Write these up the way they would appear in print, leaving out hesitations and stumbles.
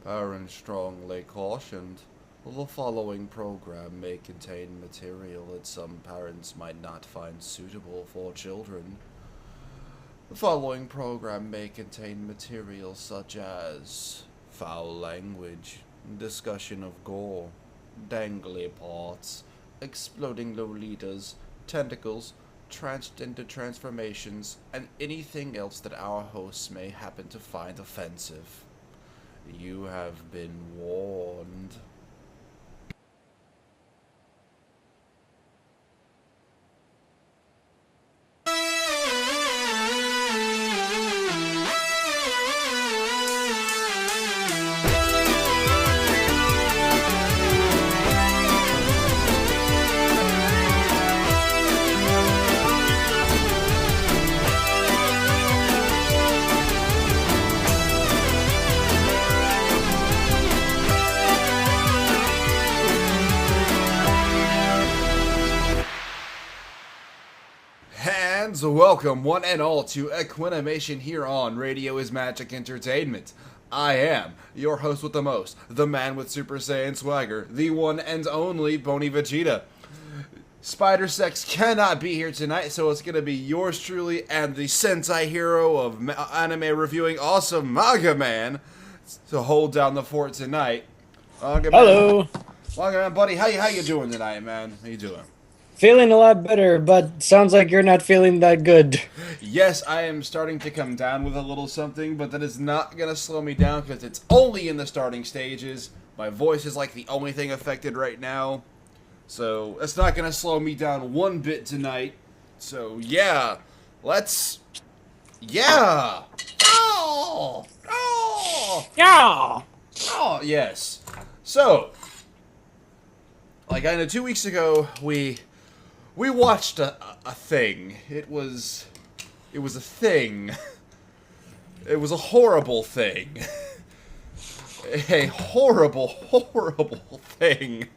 Aaron strongly cautioned. The following program may contain material that some parents might not find suitable for children. The following program may contain material such as foul language, discussion of gore, dangly parts, exploding lolitas, tentacles, transgender transformations, and anything else that our hosts may happen to find offensive. You have been warned. Welcome one and all to Equinimation here on Radio is Magic Entertainment. I am your host with the most, the man with Super Saiyan swagger, the one and only Bony Vegeta. Spider Sex cannot be here tonight, so it's going to be yours truly and the Sentai hero of anime reviewing awesome MangaMan to hold down the fort tonight. Hello. MangaMan, buddy, how you doing tonight, man? How you doing? Feeling a lot better, but sounds like you're not feeling that good. Yes, I am starting to come down with a little something, but that is not going to slow me down because it's only in the starting stages. My voice is like the only thing affected right now. So, it's not going to slow me down one bit tonight. So, yeah. Let's... Yeah! Oh! Oh! Yeah! Oh, yes. So, like I know 2 weeks ago, we watched a thing. It was a thing. It was a horrible thing. A horrible, horrible thing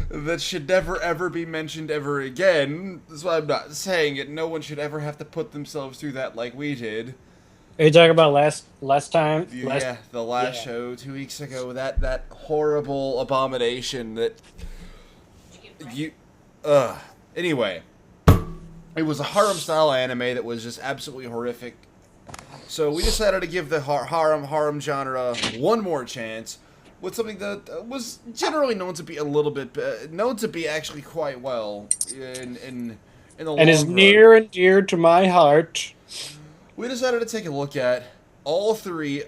that should never ever be mentioned ever again. That's why I'm not saying it. No one should ever have to put themselves through that like we did. Are you talking about last time? Yeah, the last show 2 weeks ago. That horrible abomination that you... Anyway, it was a harem-style anime that was just absolutely horrific. So we decided to give the harem genre one more chance with something that was generally known to be a little bit known to be actually quite well in the long run. And is near and dear to my heart. We decided to take a look at all three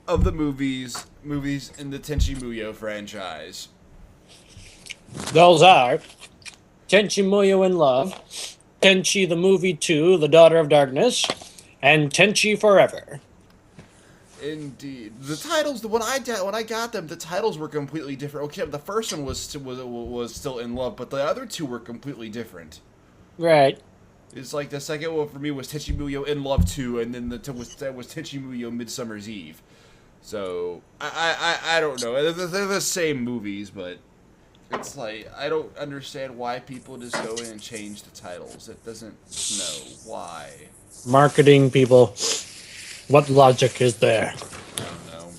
of the movies in the Tenchi Muyo franchise. Those are Tenchi Muyo in Love, Tenchi the Movie 2, The Daughter of Darkness, and Tenchi Forever. Indeed. The titles, when I got them, the titles were completely different. Okay, the first one was still In Love, but the other two were completely different. Right. It's like the second one for me was Tenchi Muyo In Love 2, and then that was Tenchi Muyo Midsummer's Eve. So, I don't know. They're the same movies, but... It's like, I don't understand why people just go in and change the titles. It doesn't know why. Marketing people. What logic is there? I don't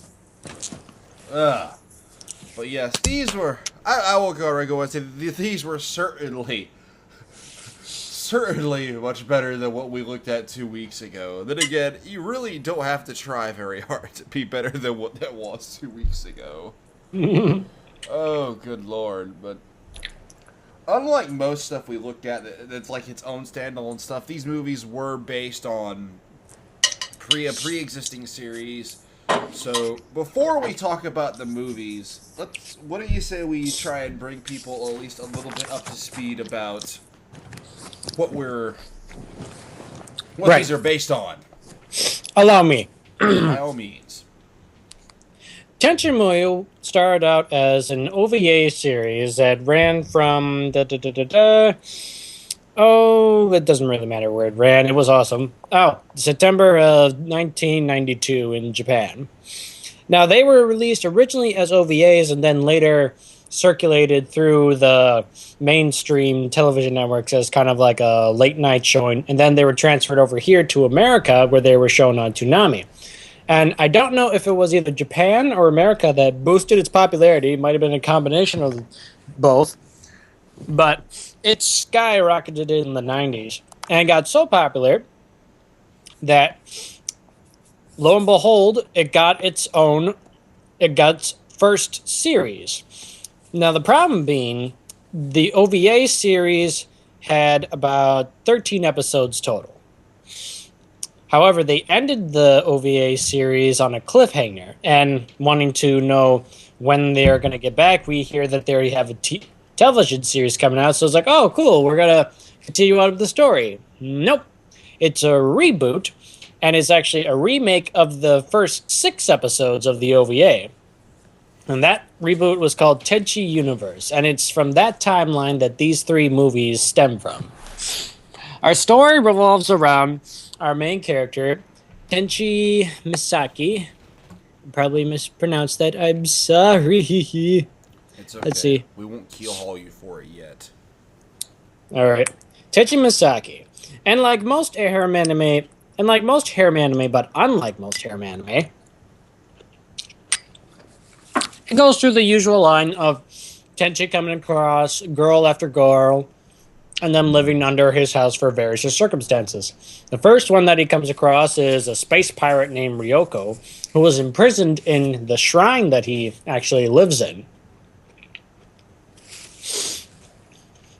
know. But yes, these were... I will go and say these were certainly much better than what we looked at 2 weeks ago. Then again, you really don't have to try very hard to be better than what that was 2 weeks ago. Oh, good lord, but unlike most stuff we looked at that's like its own standalone stuff, these movies were based on a pre-existing series. So, before we talk about the movies, what do you say we try and bring people at least a little bit up to speed about what these are based on? Allow me. By all means. Tenchi Muyo started out as an OVA series that ran from oh, it doesn't really matter where it ran. It was awesome. Oh, September of 1992 in Japan. Now, they were released originally as OVAs and then later circulated through the mainstream television networks as kind of like a late night showing, and then they were transferred over here to America where they were shown on Toonami. And I don't know if it was either Japan or America that boosted its popularity. It might have been a combination of both. But it skyrocketed in the 90s and got so popular that, lo and behold, it got its first series. Now, the problem being, the OVA series had about 13 episodes total. However, they ended the OVA series on a cliffhanger, and wanting to know when they're going to get back, we hear that they already have a television series coming out, so it's like, oh, cool, we're going to continue on with the story. Nope. It's a reboot, and it's actually a remake of the first 6 episodes of the OVA. And that reboot was called Tenchi Universe, and it's from that timeline that these 3 movies stem from. Our story revolves around our main character, Tenchi Misaki. Probably mispronounced that. I'm sorry. It's okay. Let's see. We won't keelhaul you for it yet. All right. Tenchi Misaki. And like most harem anime, but unlike most harem anime, it goes through the usual line of Tenchi coming across girl after girl, and them living under his house for various circumstances. The first one that he comes across is a space pirate named Ryoko, who was imprisoned in the shrine that he actually lives in.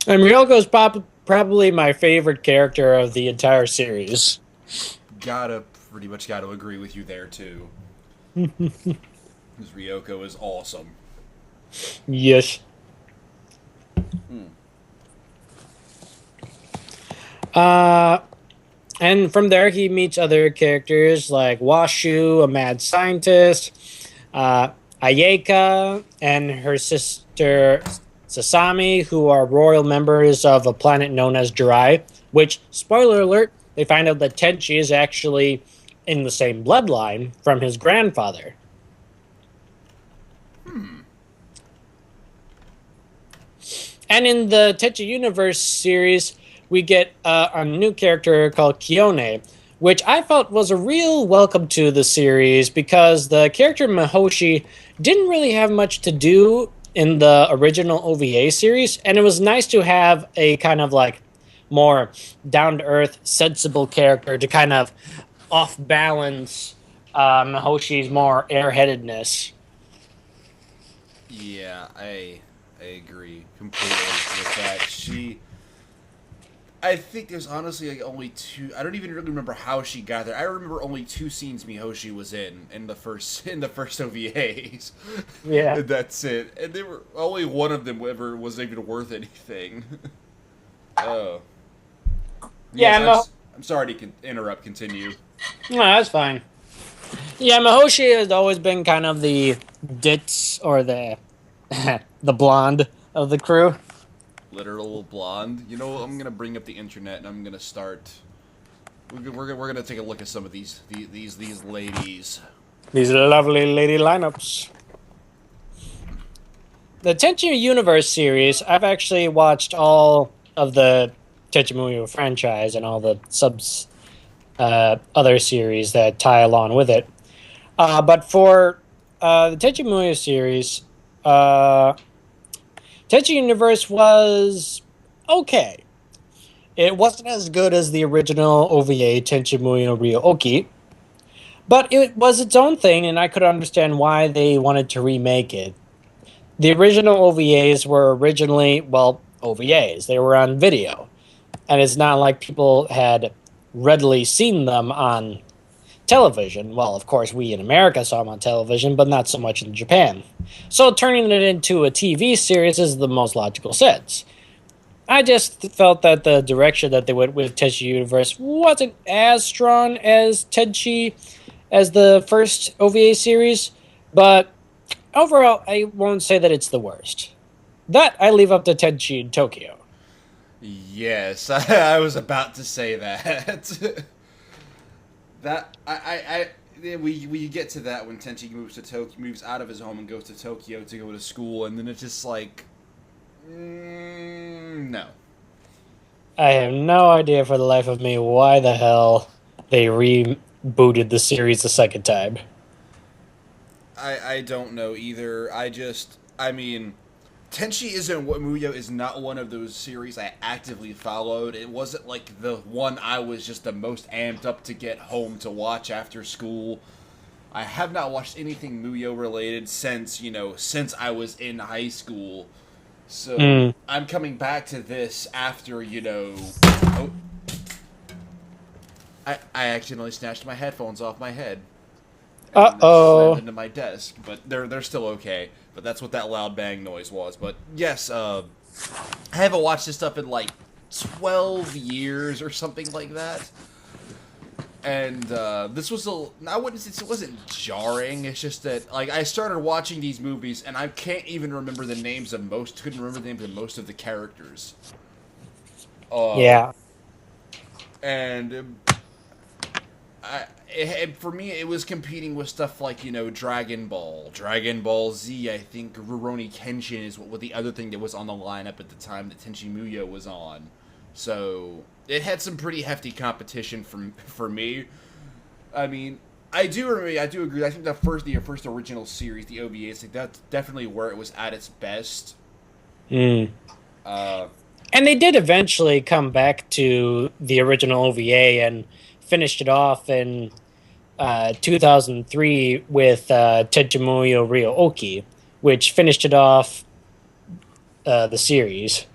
And Ryoko is probably my favorite character of the entire series. Pretty much gotta agree with you there, too. Because Ryoko is awesome. Yes. And from there, he meets other characters like Washu, a mad scientist, Ayeka, and her sister Sasami, who are royal members of a planet known as Jirai, which, spoiler alert, they find out that Tenchi is actually in the same bloodline from his grandfather. And in the Tenchi Universe series, we get a new character called Kione, which I felt was a real welcome to the series because the character Mihoshi didn't really have much to do in the original OVA series, and it was nice to have a kind of like more down-to-earth, sensible character to kind of off-balance Mihoshi's more airheadedness. Yeah, I agree completely with that. I think there's honestly like only 2. I don't even really remember how she got there. I remember only 2 scenes Mihoshi was in the first OVAs. Yeah, And that's it. And they were only one of them ever was even worth anything. Oh. Yeah, Yes, I'm sorry to interrupt. Continue. No, that's fine. Yeah, Mihoshi has always been kind of the ditz or the the blonde of the crew. Literal blonde. You know, I'm gonna bring up the internet and I'm gonna start. We're gonna take a look at some of these ladies. These lovely lady lineups. The Tenchi Universe series, I've actually watched all of the Tenchi Muyo franchise and all the other series that tie along with it. But for the Tenchi Muyo series, Tenchi Universe was okay. It wasn't as good as the original OVA Tenchi Muyo Ryo-Oki, but it was its own thing, and I could understand why they wanted to remake it. The original OVAs were originally, well, OVAs. They were on video, and it's not like people had readily seen them on television. Well, of course, we in America saw them on television, but not so much in Japan. So turning it into a TV series is the most logical sense. I just felt that the direction that they went with Tenchi Universe wasn't as strong as Tenchi as the first OVA series, but overall, I won't say that it's the worst. That I leave up to Tenchi in Tokyo. Yes, I was about to say that. We get to that when Tenchi moves out of his home and goes to Tokyo to go to school, and then it's just like, no. I have no idea for the life of me why the hell they booted the series the second time. I don't know either. I mean, Tenchi isn't what Muyo is not one of those series I actively followed. It wasn't like the one I was just the most amped up to get home to watch after school. I have not watched anything Muyo related since I was in high school. So I'm coming back to this after, oh, I accidentally snatched my headphones off my head. Uh-oh. Slammed into my desk, but they're still okay. But that's what that loud bang noise was. But yes, I haven't watched this stuff in like 12 years or something like that. And this was I wouldn't say it wasn't jarring. It's just that like I started watching these movies and I can't even remember the names of couldn't remember the names of most of the characters. Yeah. And for me, it was competing with stuff like, Dragon Ball Z. I think Rurouni Kenshin is what the other thing that was on the lineup at the time that Tenchi Muyo was on. So it had some pretty hefty competition for me. I mean, I do agree. I think the first original series, the OVAs, like that's definitely where it was at its best. And they did eventually come back to the original OVA and finished it off in 2003 with Tenchi Muyo Ryo-Oki, which finished it off the series.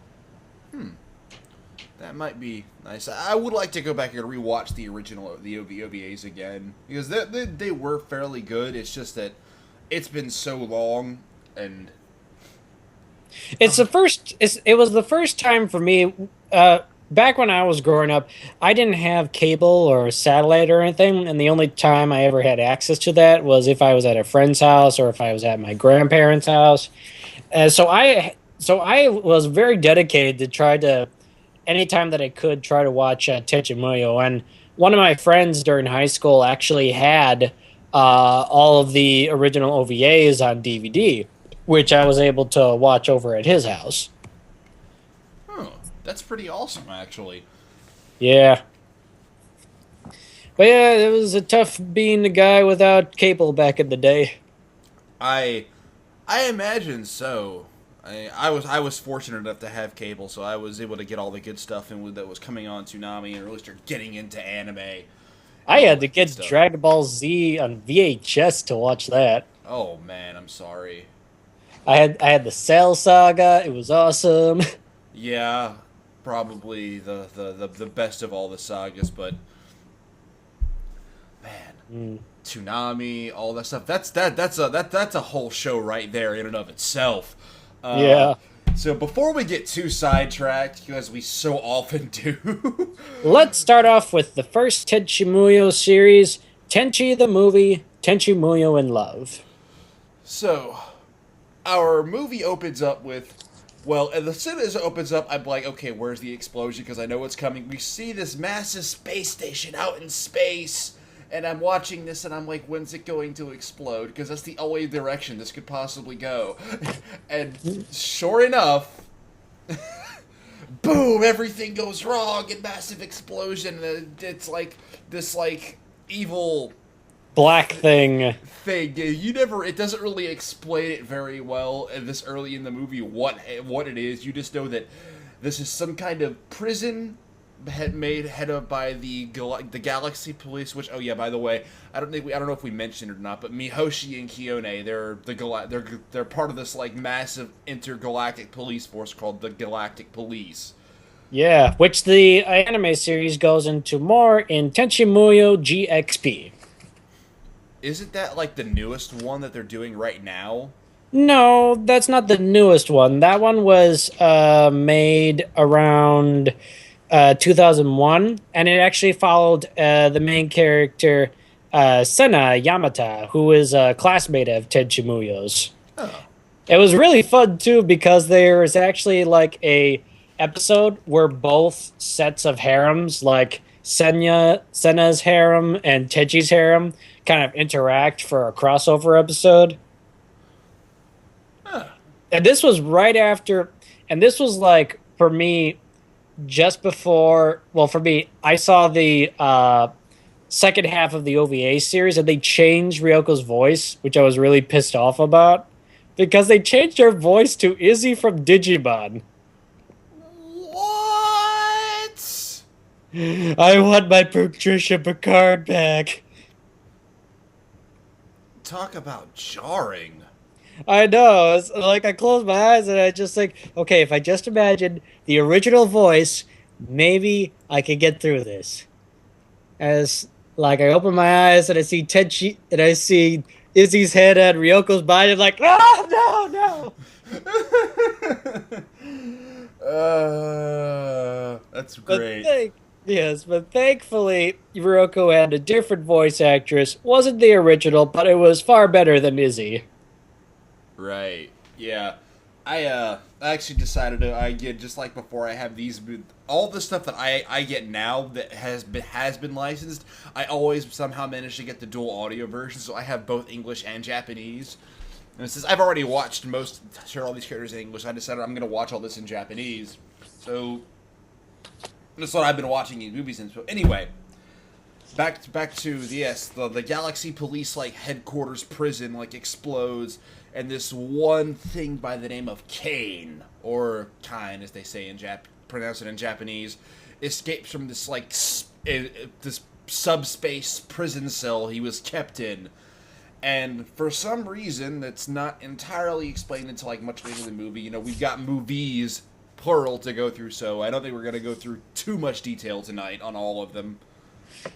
That might be nice. I would like to go back and rewatch the OVAs again because they were fairly good. It's just that it's been so long, and it was the first time for me. Back when I was growing up, I didn't have cable or satellite or anything, and the only time I ever had access to that was if I was at a friend's house or if I was at my grandparents' house. So I was very dedicated to try to, anytime that I could, try to watch Tenchi Muyo. And one of my friends during high school actually had all of the original OVAs on DVD, which I was able to watch over at his house. That's pretty awesome, actually. Yeah. But yeah, it was a tough being the guy without cable back in the day. I imagine so. I was fortunate enough to have cable, so I was able to get all the good stuff that was coming on Toonami and really start getting into anime. I had to get Dragon Ball Z on VHS to watch that. Oh man, I'm sorry. I had the Cell Saga. It was awesome. Yeah, probably the best of all the sagas, but man, Toonami, all that stuff. That's a whole show right there in and of itself. Yeah. So before we get too sidetracked, as we so often do, let's start off with the first Tenchi Muyo series, Tenchi the movie, Tenchi Muyo in Love. So, our movie opens up with, well, as soon as it opens up, I'm like, okay, where's the explosion? Because I know it's coming. We see this massive space station out in space. And I'm watching this, and I'm like, when's it going to explode? Because that's the only direction this could possibly go. And sure enough, boom, everything goes wrong, and massive explosion. And it's like this, like, evil black thing. It doesn't really explain it very well this early in the movie what it is. You just know that this is some kind of prison head up by the Galaxy Police, which, oh yeah, by the way, I don't know if we mentioned it or not, but Mihoshi and Kiyone, they're part of this like massive intergalactic police force called the Galactic Police. Yeah, which the anime series goes into more in Tenchi Muyo GXP. Isn't that like the newest one that they're doing right now? No, that's not the newest one. That one was made around 2001, and it actually followed the main character, Sena Yamata, who is a classmate of Tenchi Muyo's. Oh. It was really fun, too, because there was actually, like, a episode where both sets of harems, like Sena's harem and Tenchi's harem, kind of interact for a crossover episode. Huh. And this was right after, and this was, like, for me, just before, well, for me, I saw the second half of the OVA series, and they changed Ryoko's voice, which I was really pissed off about, because they changed her voice to Izzy from Digimon. What? I want my Patricia Picard back. Talk about jarring. I know. It's like I close my eyes and I just think, okay, if I just imagine the original voice, maybe I could get through this. As like I open my eyes and I see Tenchi and I see Izzy's head on Ryoko's body, I'm like, no. That's great. But thankfully Ryoko had a different voice actress. Wasn't the original, but it was far better than Izzy. Right. Yeah. I actually decided to I get just like before I have these all the stuff that I get now that has been licensed. I always somehow manage to get the dual audio version, so I have both English and Japanese. And since I've already watched all these characters in English, I decided I'm gonna watch all this in Japanese. So that's what I've been watching in movies since. So anyway, back to the Galaxy Police like headquarters prison like explodes, and this one thing by the name of Kane, or Kine as they say in pronounce it in Japanese, escapes from this like this subspace prison cell he was kept in. And for some reason that's not entirely explained until like much later in the movie, you know, we've got movies plural to go through, so I don't think we're going to go through too much detail tonight on all of them.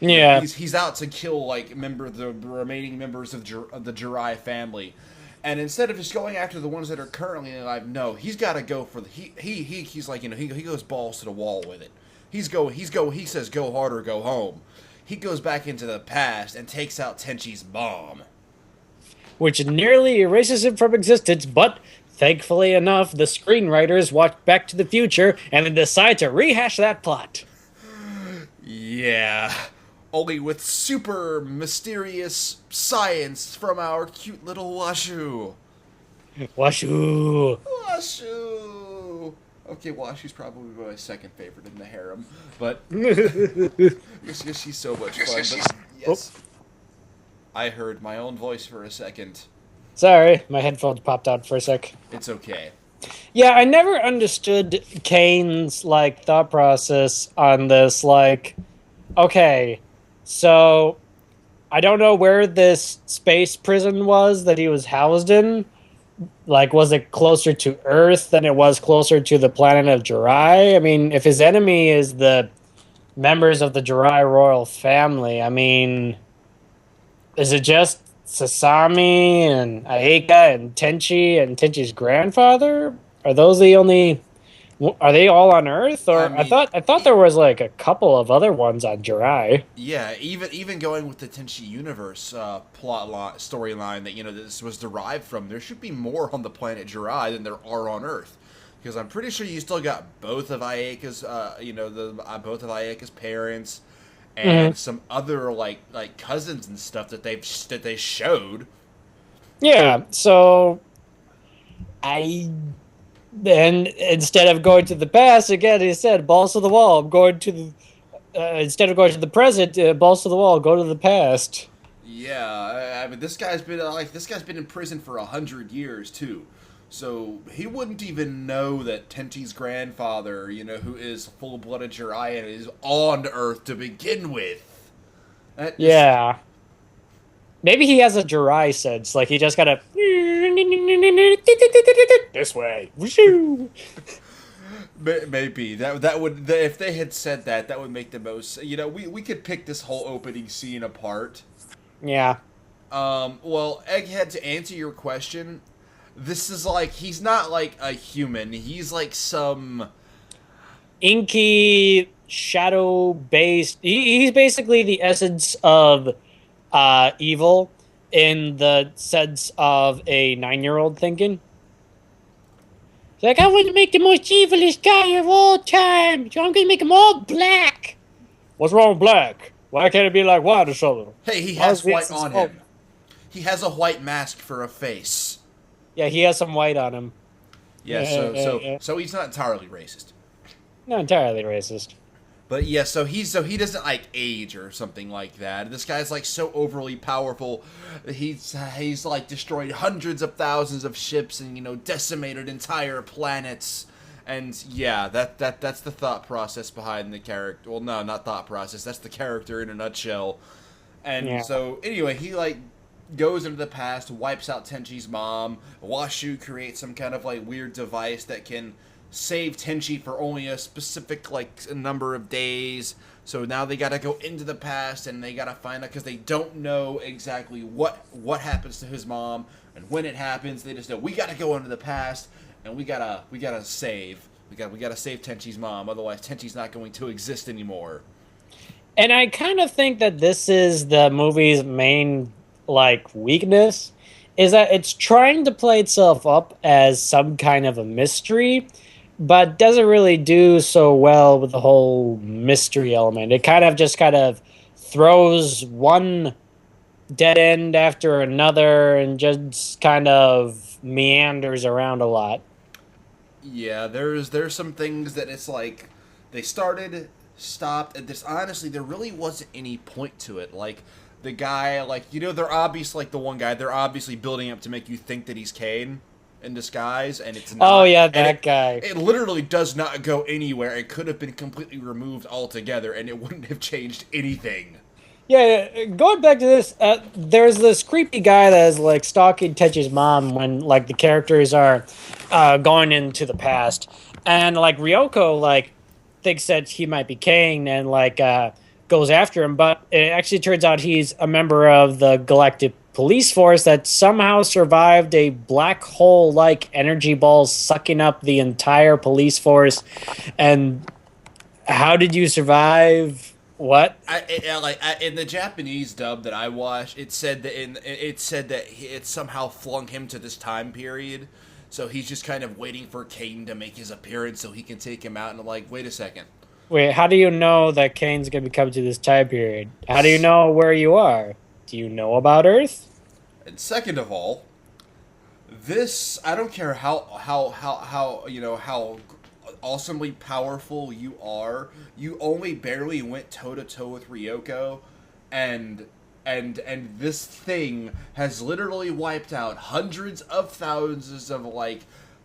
Yeah. He's out to kill like the remaining members of the Jirai family. And instead of just going after the ones that are currently alive, no, he's got to go for the he's like, you know, he goes balls to the wall with it. He says go hard or go home. He goes back into the past and takes out Tenchi's mom, which nearly erases him from existence, but thankfully enough, the screenwriters watch Back to the Future and then decide to rehash that plot. Yeah, only with super mysterious science from our cute little Washu. Washu! Okay, Washu's probably my second favorite in the harem, but she's so much fun. But yes. I heard my own voice for a second. Sorry, my headphones popped out for a sec. It's okay. Yeah, I never understood Kane's, like, thought process on this. Like, okay, so I don't know where this space prison was that he was housed in. Like, was it closer to Earth than it was closer to the planet of Jirai? I mean, if his enemy is the members of the Jirai royal family, I mean, is it just Sasami and Aika and Tenchi's grandfather? Are those the only? Are they all on Earth? Or I thought there was like a couple of other ones on Jirai. Yeah, even going with the Tenchi universe storyline that, you know, this was derived from, there should be more on the planet Jirai than there are on Earth, because I'm pretty sure you still got both of Ayaka's both of Ayaka's parents and some other like cousins and stuff that they showed. Yeah, so then instead of going to the past, again, he said, balls to the wall. I'm going to the instead of going to the present, balls to the wall, go to the past. Yeah, I mean, this guy's been in prison for 100 years too, so he wouldn't even know that Tenchi's grandfather, you know, who is full-blooded Jiraiyan, is on Earth to begin with. Yeah. Maybe he has a Jirai sense, like he just gotta this way. Maybe that would, if they had said that would make the most. You know, we could pick this whole opening scene apart. Yeah. Well, Egghead, to answer your question, this is like, he's not like a human. He's like some inky shadow based. He's basically the essence of evil in the sense of a 9-year-old thinking. It's like, I want to make the most evilest guy of all time, so I'm going to make him all black. What's wrong with black? Why can't it be like white or something? Hey, he has white on him. He has a white mask for a face. Yeah, he has some white on him. Yeah, so he's not entirely racist. Not entirely racist. But yeah, so he doesn't like age or something like that. This guy's like so overly powerful. He's like destroyed hundreds of thousands of ships and decimated entire planets. And yeah, that's the thought process behind the character. Well, no, not thought process. That's the character in a nutshell. And so anyway, he like goes into the past, wipes out Tenchi's mom. Washu creates some kind of like weird device that can save Tenchi for only a specific like a number of days. So now they gotta go into the past and they gotta find out because they don't know exactly what happens to his mom and when it happens. They just know we gotta go into the past and we gotta save Tenchi's mom. Otherwise, Tenchi's not going to exist anymore. And I kind of think that this is the movie's main like weakness, is that it's trying to play itself up as some kind of a mystery, but doesn't really do so well with the whole mystery element. It kind of throws one dead end after another and just kind of meanders around a lot. Yeah, there's some things that it's like they started, stopped, and this honestly there really wasn't any point to it. Like the guy, like they're obviously like the one guy they're obviously building up to make you think that he's Kane in disguise, and it's not. Oh yeah, that guy. It literally does not go anywhere. It could have been completely removed altogether, and it wouldn't have changed anything. Yeah, going back to this, there's this creepy guy that is like stalking Tenchi's mom when like the characters are going into the past, and like Ryoko like thinks that he might be Kane and like goes after him, but it actually turns out he's a member of the Galactic Police Force that somehow survived a black hole like energy ball sucking up the entire police force. And how did you survive? What? In the Japanese dub that I watched, it said that it somehow flung him to this time period, so he's just kind of waiting for Kane to make his appearance so he can take him out. And I'm like, wait a second. Wait, how do you know that Kane's going to come to this time period? How do you know where you are? Do you know about Earth? And second of all, this I don't care how awesomely powerful you are, you only barely went toe-to-toe with Ryoko, and this thing has literally wiped out hundreds of thousands of like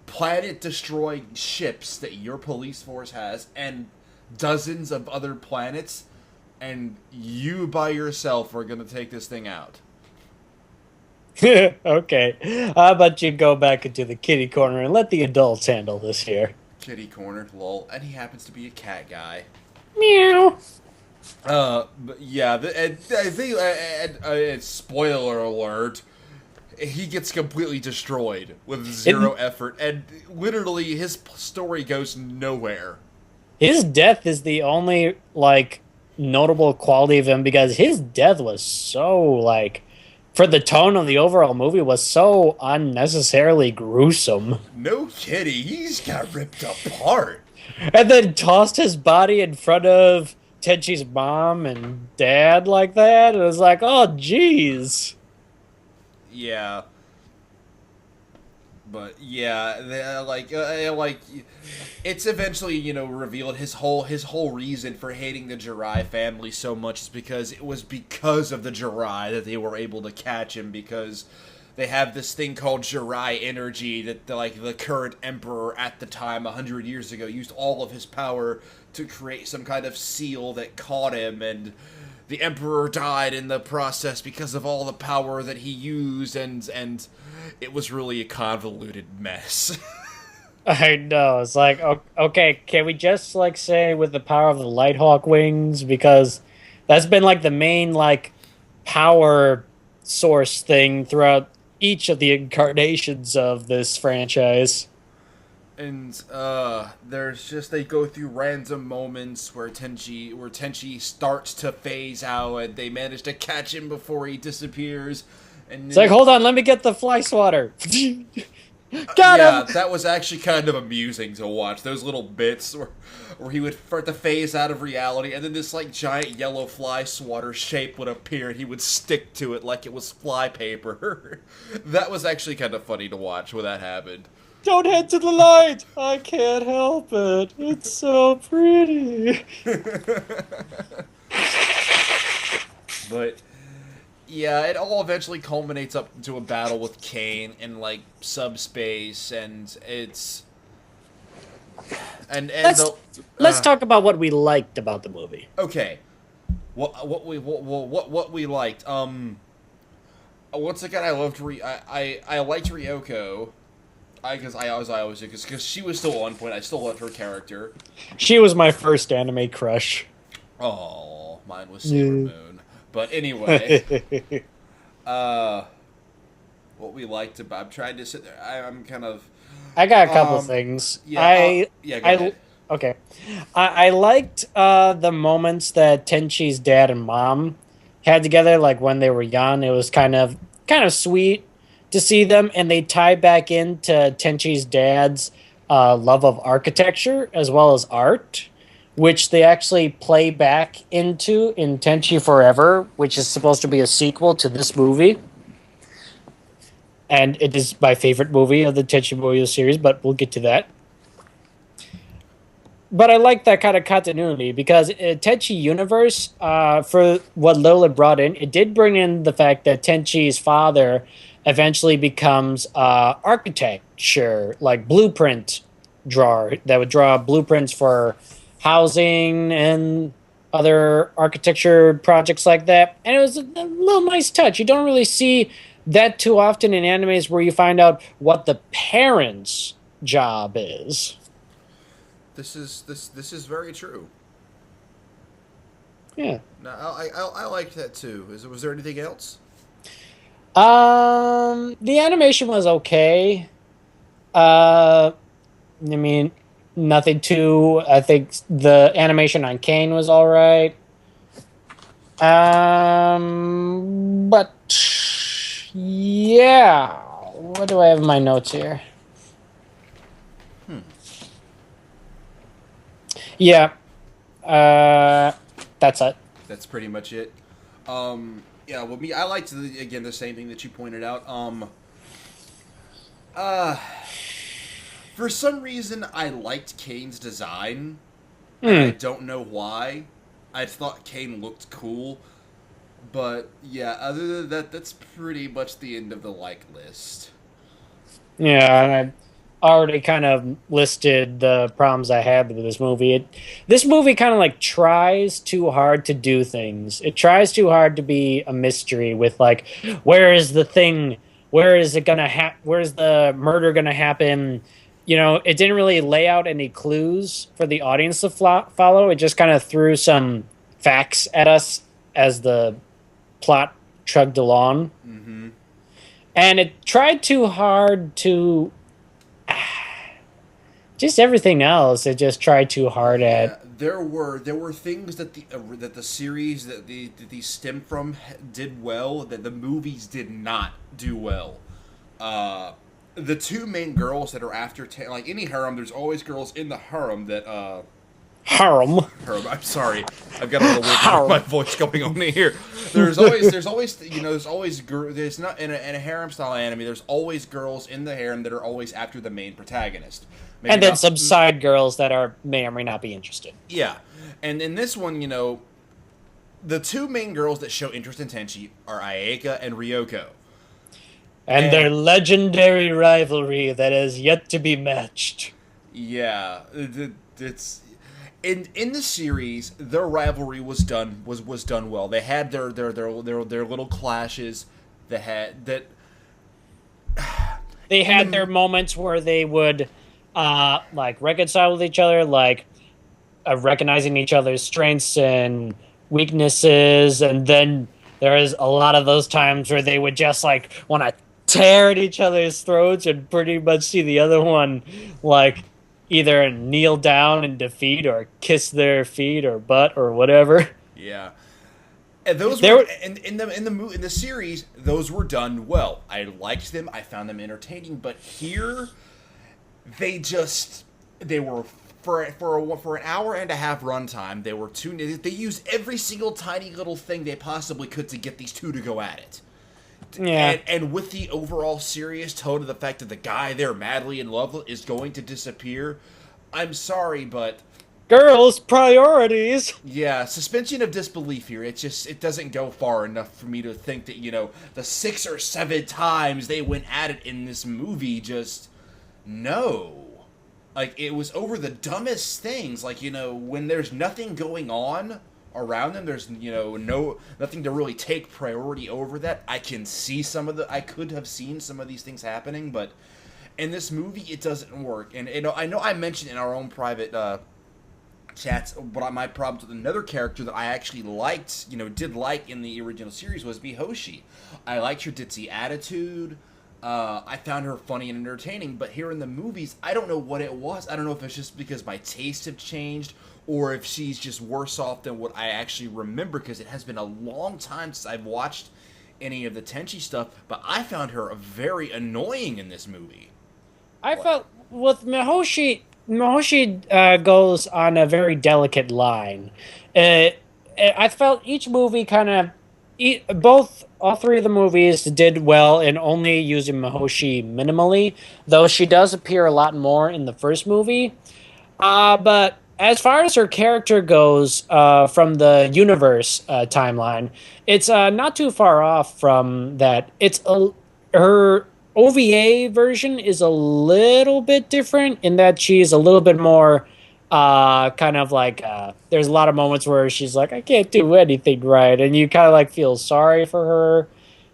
planet-destroying ships that your police force has, and dozens of other planets, and you by yourself are gonna take this thing out. Okay, how about you go back into the kiddie corner and let the adults handle this here. Kitty corner, lol, and he happens to be a cat guy. Meow. But yeah, and I think, spoiler alert, he gets completely destroyed with zero effort, and literally his story goes nowhere. His death is the only, like, notable quality of him, because his death was so, like, for the tone of the overall movie, was so unnecessarily gruesome. No kidding, he's got ripped apart. And then tossed his body in front of Tenchi's mom and dad like that. And it was like, oh, jeez. Yeah. But yeah, like it's eventually revealed his whole reason for hating the Jirai family so much is because it was because of the Jirai that they were able to catch him, because they have this thing called Jirai energy that the current emperor at the time 100 years ago used all of his power to create some kind of seal that caught him, and the emperor died in the process because of all the power that he used, and it was really a convoluted mess. I know. It's like, okay, can we just, like, say with the power of the Lighthawk wings? Because that's been, like, the main, like, power source thing throughout each of the incarnations of this franchise. And they go through random moments where Tenchi starts to phase out, and they manage to catch him before he disappears. And it's like, hold on, let me get the fly swatter. Got him! That was actually kind of amusing to watch. Those little bits where he would start to phase out of reality, and then this like giant yellow fly swatter shape would appear, and he would stick to it like it was fly paper. That was actually kind of funny to watch when that happened. Don't head to the light. I can't help it. It's so pretty. But yeah, it all eventually culminates up into a battle with Kane in like subspace, and it's and Let's talk about what we liked about the movie. okay. What we liked. Once again, I liked Ryoko. Because she was still on point. I still loved her character. She was my first anime crush. Oh, mine was Sailor Moon. But anyway, what we liked about. I'm trying to sit there. I'm kind of. I got a couple things. Yeah. Go ahead. Okay. I liked the moments that Tenchi's dad and mom had together, like when they were young. It was kind of sweet to see them, and they tie back into Tenchi's dad's love of architecture as well as art, which they actually play back into in Tenchi Forever, which is supposed to be a sequel to this movie. And it is my favorite movie of the Tenchi Muyo series, but we'll get to that. But I like that kind of continuity because Tenchi Universe, for what Lola brought in, it did bring in the fact that Tenchi's father eventually becomes architecture, like blueprint drawer that would draw blueprints for housing and other architecture projects like that. And it was a little nice touch. You don't really see that too often in animes where you find out what the parents' job is. This is very true. Yeah. No, I liked that too. Was there anything else? The animation was okay. I mean, nothing too. I think the animation on Kane was all right. But yeah, what do I have in my notes here? Yeah, that's it. That's pretty much it. Yeah, well, I liked the same thing that you pointed out. For some reason, I liked Kane's design. And I don't know why. I thought Kane looked cool, but yeah, other than that, that's pretty much the end of the like list. Yeah, and I already kind of listed the problems I had with this movie. This movie kind of like tries too hard to do things. It tries too hard to be a mystery with like, where is the thing? Where is it gonna where's the murder gonna happen? You know, it didn't really lay out any clues for the audience to follow. It just kind of threw some facts at us as the plot chugged along. Mm-hmm. And it tried too hard to... just everything else, it just tried too hard at. Yeah, there were things that the series that these stem from did well that the movies did not do well. The two main girls that are after like any harem, there's always girls in the harem that Harem. I'm sorry, I've got a little weird with my voice going on here. There's always there's not in a harem style anime. There's always girls in the harem that are always after the main protagonist. Maybe and then some side girls that may or may not be interested. Yeah, and in this one, the two main girls that show interest in Tenchi are Ayaka and Ryoko. And their legendary rivalry that is yet to be matched. Yeah, it's in the series. Their rivalry was done well. They had their little clashes. They had their moments where they would like reconcile with each other, like recognizing each other's strengths and weaknesses, and then there is a lot of those times where they would just like want to tear at each other's throats and pretty much see the other one like either kneel down in defeat or kiss their feet or butt or whatever. Yeah, and those were in the series. Those were done well. I liked them. I found them entertaining. But here, they were for an hour and a half runtime. They were They used every single tiny little thing they possibly could to get these two to go at it. Yeah. And with the overall serious tone of the fact that the guy they're madly in love with is going to disappear, I'm sorry, but Girls' priorities. yeah, suspension of disbelief here. It doesn't go far enough for me to think that, the 6 or 7 times they went at it in this movie, just no. Like, it was over the dumbest things. Like, when there's nothing going on around them, there's, nothing to really take priority over that. I could have seen some of these things happening, but in this movie, it doesn't work. And, I know I mentioned in our own private, chats, what my problems with another character that I actually liked, did like in the original series was Mihoshi. I liked her ditzy attitude. I found her funny and entertaining, but here in the movies, I don't know what it was. I don't know if it's just because my tastes have changed, or if she's just worse off than what I actually remember, because it has been a long time since I've watched any of the Tenchi stuff, but I found her very annoying in this movie. I felt with Mihoshi goes on a very delicate line. I felt each movie kind of, all three of the movies did well in only using Mihoshi minimally, though she does appear a lot more in the first movie. But as far as her character goes, from the universe timeline, it's not too far off from that. Her OVA version is a little bit different in that she's a little bit more kind of like there's a lot of moments where she's like, I can't do anything right, and you kind of like feel sorry for her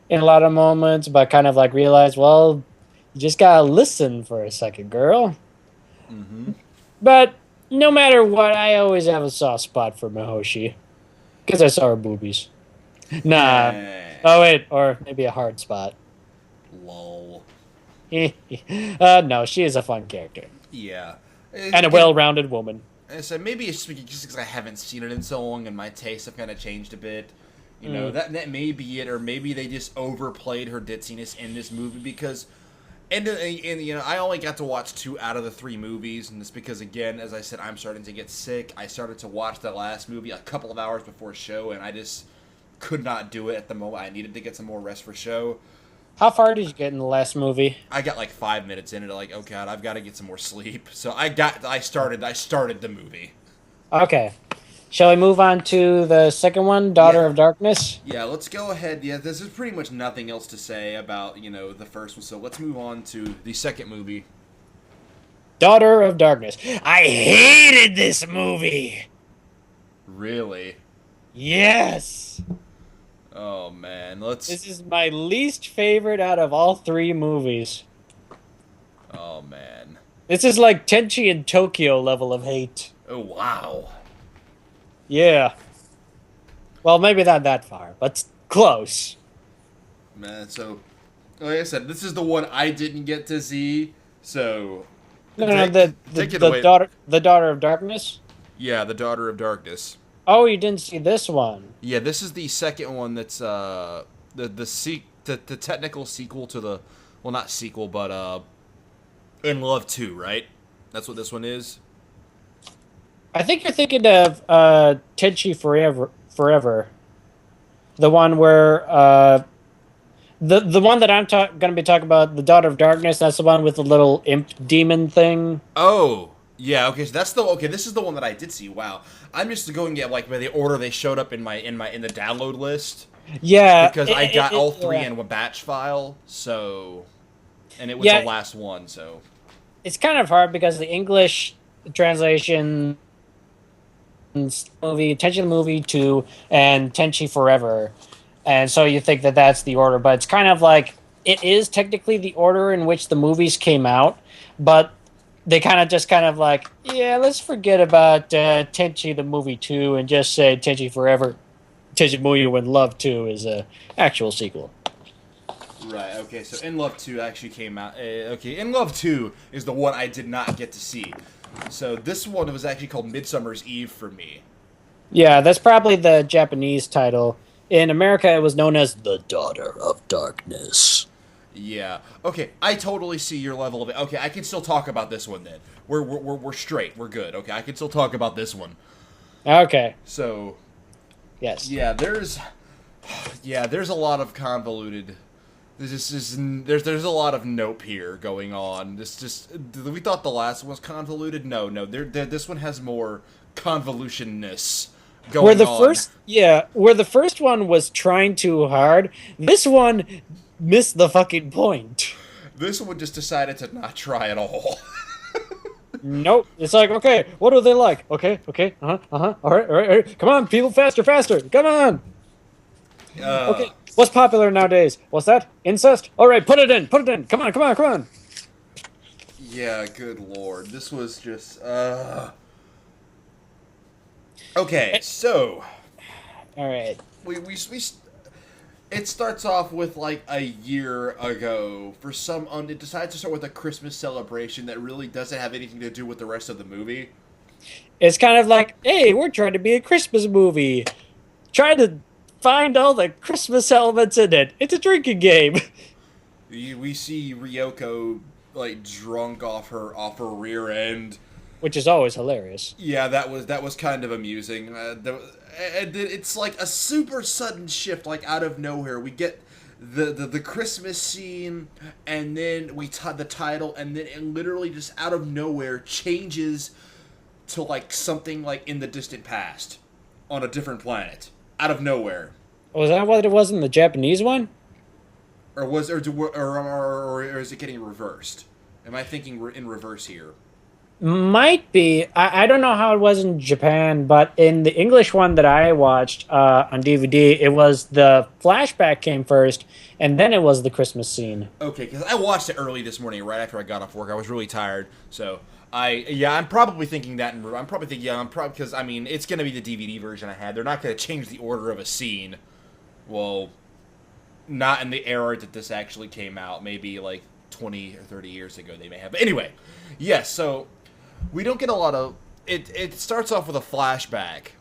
in a lot of moments, but kind of like realize, well, you just gotta listen for a second, girl. Mm-hmm. But no matter what, I always have a soft spot for Mihoshi because I saw her boobies. Nah. Oh wait, or maybe a hard spot. Lol. No, she is a fun character. Yeah. And a well-rounded woman. So maybe it's just because I haven't seen it in so long and my tastes have kind of changed a bit. That may be it, or maybe they just overplayed her ditziness in this movie because... And I only got to watch 2 out of the 3 movies, and it's because, again, as I said, I'm starting to get sick. I started to watch the last movie a couple of hours before show, and I just could not do it at the moment. I needed to get some more rest for show. How far did you get in the last movie? I got like 5 minutes in it, like, oh god, I've got to get some more sleep. So I started the movie. Okay. Shall we move on to the second one, Daughter of Darkness? Yeah, let's go ahead. Yeah, there's pretty much nothing else to say about, the first one. So let's move on to the second movie. Daughter of Darkness. I hated this movie. Really? Yes. Oh, man. This is my least favorite out of all 3 movies. Oh, man. This is like Tenchi in Tokyo level of hate. Oh, wow. Yeah. Well, maybe not that far, but close. Man, so, like I said, this is the one I didn't get to see, so... The Daughter of Darkness? Yeah, the Daughter of Darkness. Oh, you didn't see this one. Yeah, this is the second one that's, the technical sequel to the... Well, not sequel, but, In Love 2, right? That's what this one is? I think you're thinking of Tenchi Forever. The one where the one that I'm going to be talking about, the Daughter of Darkness. That's the one with the little imp demon thing. Oh, yeah. Okay, so this is the one that I did see. Wow, I'm just going to get like by the order they showed up in the download list. Yeah, because I got all 3 in a batch file. So, and it was the last one. So it's kind of hard because the English translation. Movie Tenchi the Movie 2 and Tenchi Forever, and so you think that that's the order, but it's kind of like it is technically the order in which the movies came out, but they kind of like, yeah, let's forget about Tenchi the Movie 2 and just say Tenchi Forever, Tenchi Muyo in Love 2 is a actual sequel. Right, okay, so In Love 2 actually came out. Okay, In Love 2 is the one I did not get to see. So this one was actually called Midsummer's Eve for me. Yeah, that's probably the Japanese title. In America, it was known as The Daughter of Darkness. Yeah. Okay, I totally see your level of it. Okay, I can still talk about this one then. We're straight. We're good. Okay, I can still talk about this one. Okay. So. Yes. Yeah, there's a lot of convoluted There's a lot of nope here going on. We thought the last one was convoluted. No, this one has more convolutionness Where going the on. first, yeah, where the first one was trying too hard, this one missed the fucking point. This one just decided to not try at all. Nope. It's like, okay, what do they like? Okay, all right. Come on, people, faster. Come on. Okay, what's popular nowadays? What's that? Incest? All right, put it in. Come on. Yeah, good lord. This was just, Okay, so All right. it starts off with like a year ago. It decides to start with a Christmas celebration that really doesn't have anything to do with the rest of the movie. It's kind of like, hey, we're trying to be a Christmas movie. Try to find all the Christmas elements in it. It's a drinking game. We see Ryoko like drunk off her rear end. Which is always hilarious. Yeah, that was kind of amusing. And it's like a super sudden shift, like out of nowhere. We get the Christmas scene, and then the title, and then it literally just out of nowhere changes to like something like in the distant past, on a different planet, out of nowhere. Was that what it was in the Japanese one? Or is it getting reversed? Am I thinking in reverse here? Might be. I don't know how it was in Japan, but in the English one that I watched on DVD, it was the flashback came first, and then it was the Christmas scene. Okay, because I watched it early this morning, right after I got off work. I was really tired, so I'm probably thinking that. Because I mean, it's gonna be the DVD version I had. They're not gonna change the order of a scene. Well, not in the era that this actually came out. Maybe like 20 or 30 years ago they may have. But anyway, yes. So we don't get a lot of it. It starts off with a flashback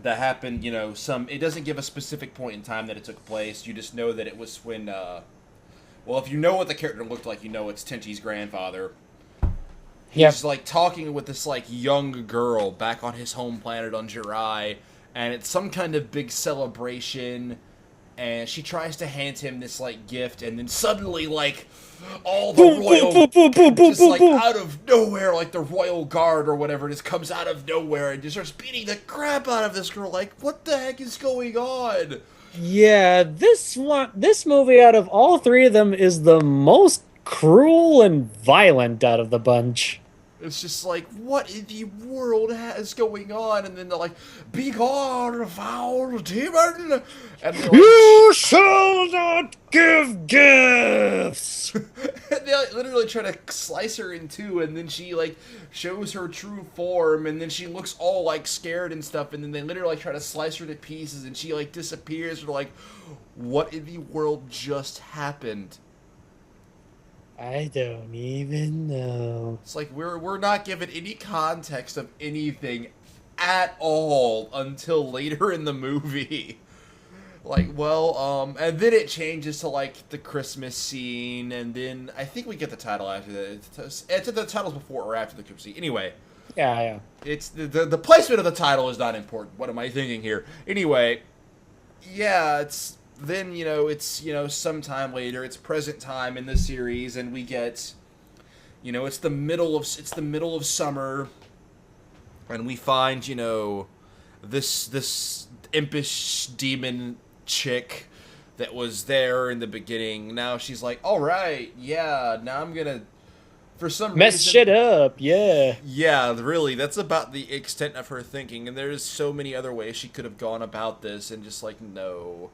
that happened. It doesn't give a specific point in time that it took place. You just know that it was when. Well, if you know what the character looked like, you know it's Tenchi's grandfather. He's like talking with this like young girl back on his home planet on Jirai, and it's some kind of big celebration. And she tries to hand him this like gift, and then suddenly like all the out of nowhere, like the royal guard or whatever just comes out of nowhere and just starts beating the crap out of this girl. Like, what the heck is going on? Yeah, this movie out of all three of them is the most cruel and violent out of the bunch. It's just like, what in the world is going on? And then they're like, "Be gone, foul demon!" And like, you shall not give gifts! And they like, literally try to slice her in two, and then she like shows her true form, and then she looks all like scared and stuff, and then they literally like try to slice her to pieces, and she like disappears. They're like, what in the world just happened? I don't even know. It's like we're not given any context of anything at all until later in the movie. Like, and then it changes to like the Christmas scene, and then I think we get the title after that. It's the title's before or after the Christmas scene. Anyway, yeah. It's the placement of the title is not important. What am I thinking here? Anyway, yeah, it's. Then, it's, sometime later, it's present time in the series, and we get, it's the middle of summer, and we find, this impish demon chick that was there in the beginning. Now she's like, all right, yeah, now I'm gonna, for some mess reason, shit up, yeah. Yeah, really, that's about the extent of her thinking, and there's so many other ways she could have gone about this, and just like, no.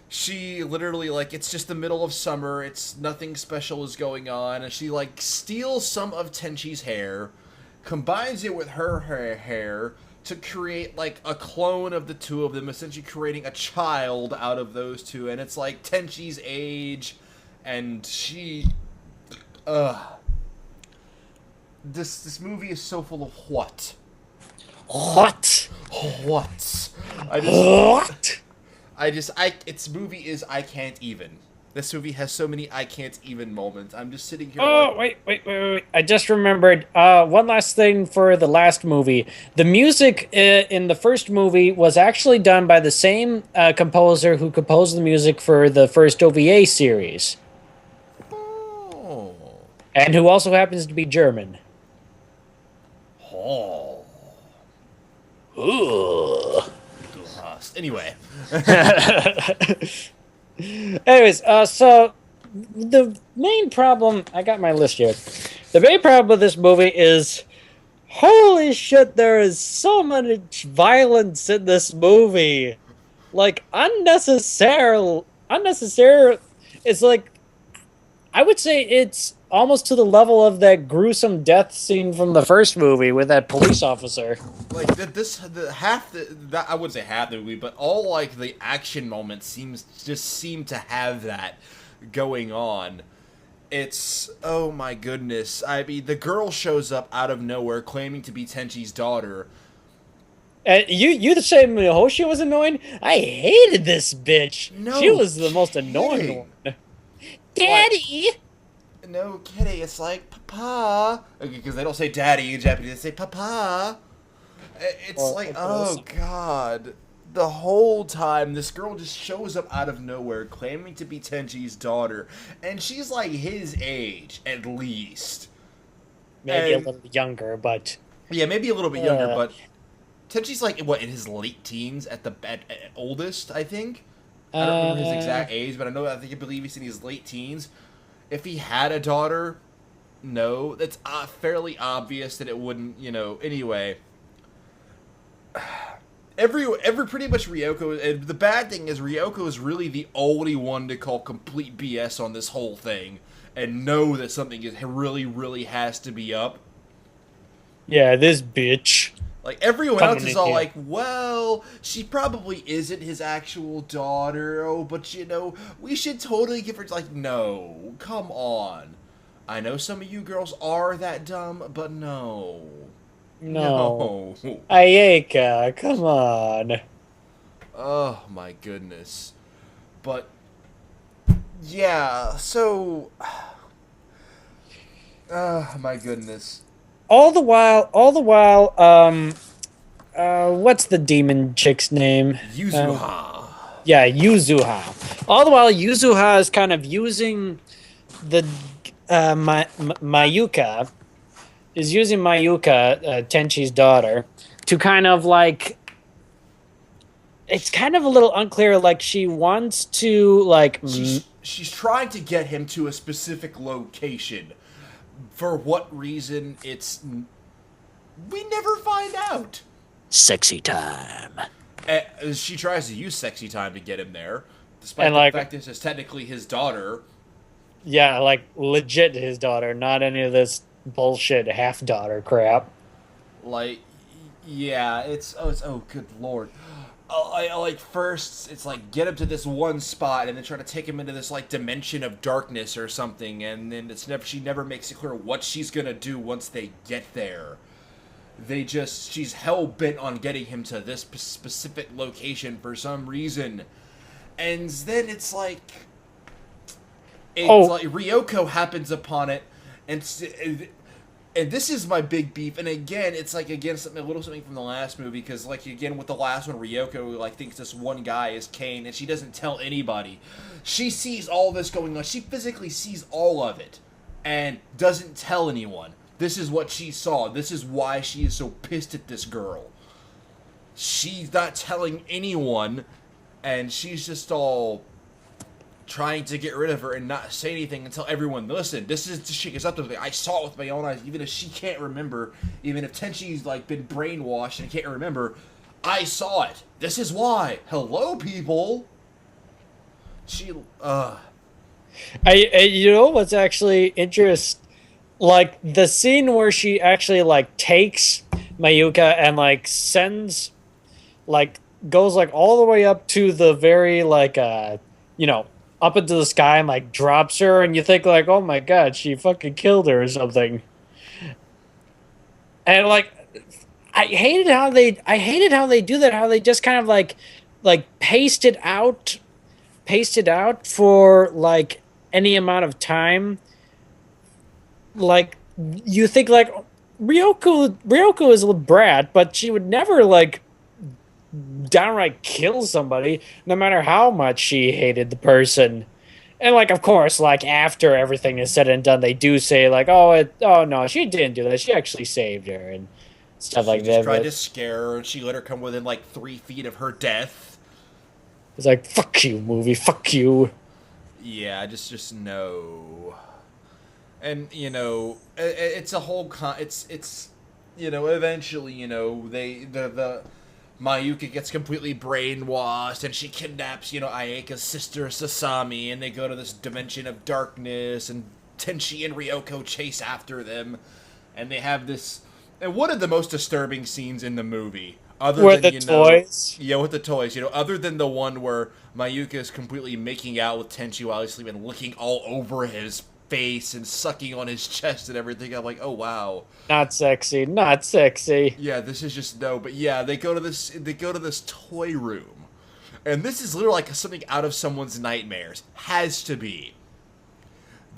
She literally, like, it's just the middle of summer, it's nothing special is going on, and she, like, steals some of Tenchi's hair, combines it with her hair to create, like, a clone of the two of them, essentially creating a child out of those two, and it's, like, Tenchi's age, and she... This movie is so full of what? What? What? What? Its movie is I can't even. This movie has so many I can't even moments. I'm just sitting here Oh, like, wait. I just remembered one last thing for the last movie. The music in the first movie was actually done by the same composer who composed the music for the first OVA series, oh, and who also happens to be German. oh, Ooh. anyway. Anyways, so the main problem, I got my list here. The main problem with this movie is, holy shit, there is so much violence in this movie. Like, unnecessary. It's like, I would say it's almost to the level of that gruesome death scene from the first movie with that police officer. Like that I wouldn't say half the movie, but all like the action moments seem to have that going on. It's, oh my goodness. I mean, the girl shows up out of nowhere claiming to be Tenchi's daughter. You the same Mihoshi was annoying? I hated this bitch. No She was the most annoying kidding. one. Daddy! No kidding, it's like, Papa. Because they don't say daddy in Japanese, they say Papa. It's like, oh god. The whole time, this girl just shows up out of nowhere claiming to be Tenchi's daughter. And she's like his age, at least. Maybe a little younger, but... Yeah, maybe a little bit younger, but... Tenchi's like, what, in his late teens at oldest, I think? I don't remember his exact age, but I believe he's in his late teens. If he had a daughter, no. That's fairly obvious that it wouldn't, anyway. Pretty much Ryoko, the bad thing is Ryoko is really the only one to call complete BS on this whole thing and know that something really has to be up. Yeah, this bitch. Like, everyone else is all like, well, she probably isn't his actual daughter, but, we should totally give her... Like, no, come on. I know some of you girls are that dumb, but no. No. Ayeka, come on. Oh, my goodness. But, yeah, so... my goodness. All the while, what's the demon chick's name? Yuzuha. Yeah, Yuzuha. All the while, Yuzuha is kind of using the Mayuka, Tenchi's daughter, to kind of like... It's kind of a little unclear, like she wants to, like... She's trying to get him to a specific location. For what reason, we never find out. Sexy time. She tries to use sexy time to get him there, despite the fact this is technically his daughter. Yeah, like, legit his daughter, not any of this bullshit half-daughter crap. Like, yeah, oh, good lord. First, it's like, get him to this one spot, and then try to take him into this, like, dimension of darkness or something, and then she never makes it clear what she's gonna do once they get there. She's hell-bent on getting him to this specific location for some reason. And then it's like Ryoko happens upon it, and this is my big beef. And again, it's like, something from the last movie, because like, again, with the last one, Ryoko like thinks this one guy is Kane, and she doesn't tell anybody. She sees all this going on. She physically sees all of it, and doesn't tell anyone. This is what she saw. This is why she is so pissed at this girl. She's not telling anyone, and she's just all trying to get rid of her and not say anything until everyone, listen, this shit gets up to me. I saw it with my own eyes, even if she can't remember, even if Tenchi's like been brainwashed and can't remember, I saw it. This is why. Hello, people. You know what's actually interesting? Like, the scene where she actually, like, takes Mayuka and, like, sends, like, goes, like, all the way up to the very, like, up into the sky and, like, drops her, and you think, like, oh my god, she fucking killed her or something. And, like, I hated how they do that, how they just kind of, like, paste it out paced it out for like any amount of time, like you think like Ryoko is a brat, but she would never like downright kill somebody, no matter how much she hated the person. And like, of course, like after everything is said and done, they do say like, oh no, she didn't do that. She actually saved her and stuff She like just that. tried But to scare her, and she let her come within like 3 feet of her death. it's like, fuck you, movie, fuck you. Yeah, just no. And it's a whole it's eventually the Mayuka gets completely brainwashed, and she kidnaps Ayaka's sister Sasami, and they go to this dimension of darkness, and Tenchi and Ryoko chase after them, and they have this. And one of the most disturbing scenes in the movie, other With than the toys. yeah, with the toys, other than the one where Mayuka is completely making out with Tenchi while he's sleeping, licking all over his face and sucking on his chest and everything. I'm like, oh wow, Not sexy, not sexy. yeah, this is just no. But yeah, they go to this toy room, and this is literally like something out of someone's nightmares. Has to be.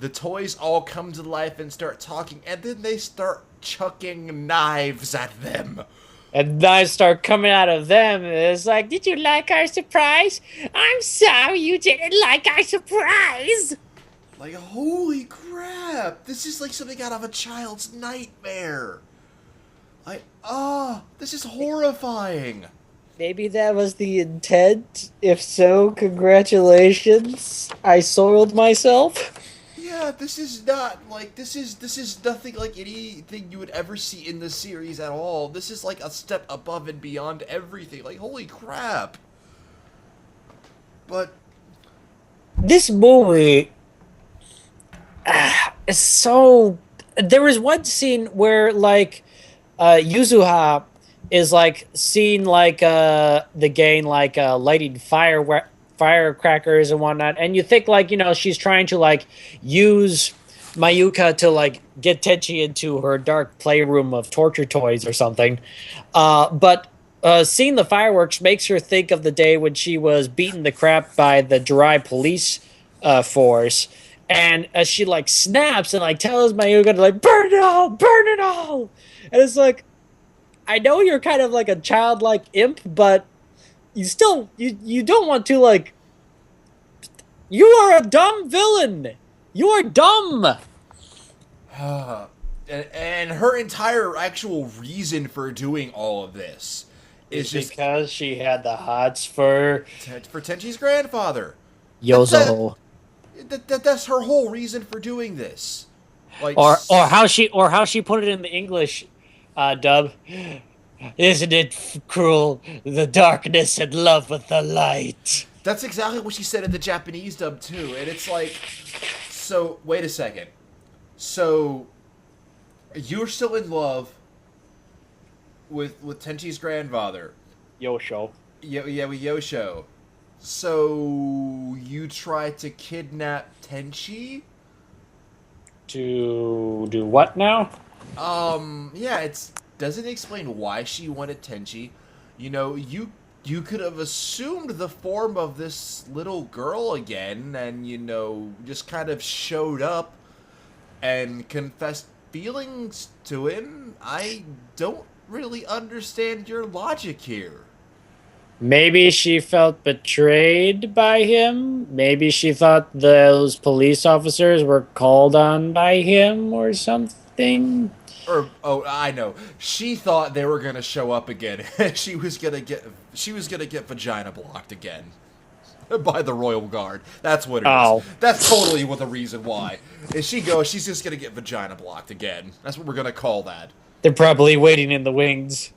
The toys all come to life and start talking, and then they start chucking knives at them. And knives start coming out of them. And it's like, did you like our surprise? I'm sorry you didn't like our surprise. Like, holy crap! This is like something out of a child's nightmare. This is horrifying. Maybe that was the intent. If so, congratulations. I soiled myself. Yeah, this is not like this is nothing like anything you would ever see in the series at all. This is like a step above and beyond everything. Like, holy crap. But This movie is so. There was one scene where like Yuzuha is like seeing like the gang like lighting firecrackers and whatnot, and you think like she's trying to like use Mayuka to like get Tenchi into her dark playroom of torture toys or something, but seeing the fireworks makes her think of the day when she was beaten the crap by the Jirai police force. And as she like snaps and like tells Mayuka to like burn it all, and it's like, I know you're kind of like a childlike imp, but you still you don't want to like. You are a dumb villain. You are dumb. and her entire actual reason for doing all of this is just because she had the hots for Tenchi's grandfather. Yozo. That's her whole reason for doing this. Like, Or how she put it in the English dub. Isn't it cruel? The darkness in love with the light. that's exactly what she said in the Japanese dub too. And it's like, so wait a second. So you're still in love with Tenchi's grandfather. Yosho. Yeah, with Yosho. So you tried to kidnap Tenchi? To do what now? Yeah, it's doesn't explain why she wanted Tenchi. You could have assumed the form of this little girl again, and just kind of showed up and confessed feelings to him. I don't really understand your logic here. Maybe she felt betrayed by him. Maybe she thought those police officers were called on by him or something. Oh, I know. She thought they were gonna show up again. She was gonna get vagina blocked again by the Royal Guard. That's what it is. That's totally what the reason why. Is she's just gonna get vagina blocked again. That's what we're gonna call that. They're probably waiting in the wings.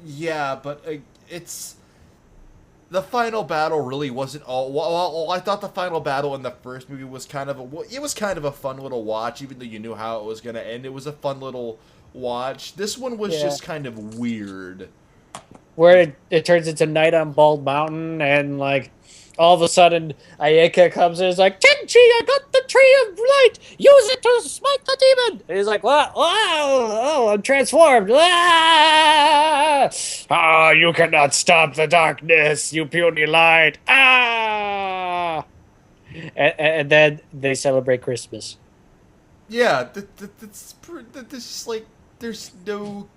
Yeah, but it's the final battle really wasn't all. Well, I thought the final battle in the first movie was kind of a fun little watch, even though you knew how it was gonna end. It was a fun little watch. This one was just kind of weird. Where it turns into Night on Bald Mountain, and like all of a sudden, Ayeka comes in and is like, Tenchi, I got the tree of light! Use it to smite the demon! And he's like, what? Oh, I'm transformed! Ah! Ah, you cannot stop the darkness, you puny light! Ah! And then they celebrate Christmas. Yeah, that's just like there's no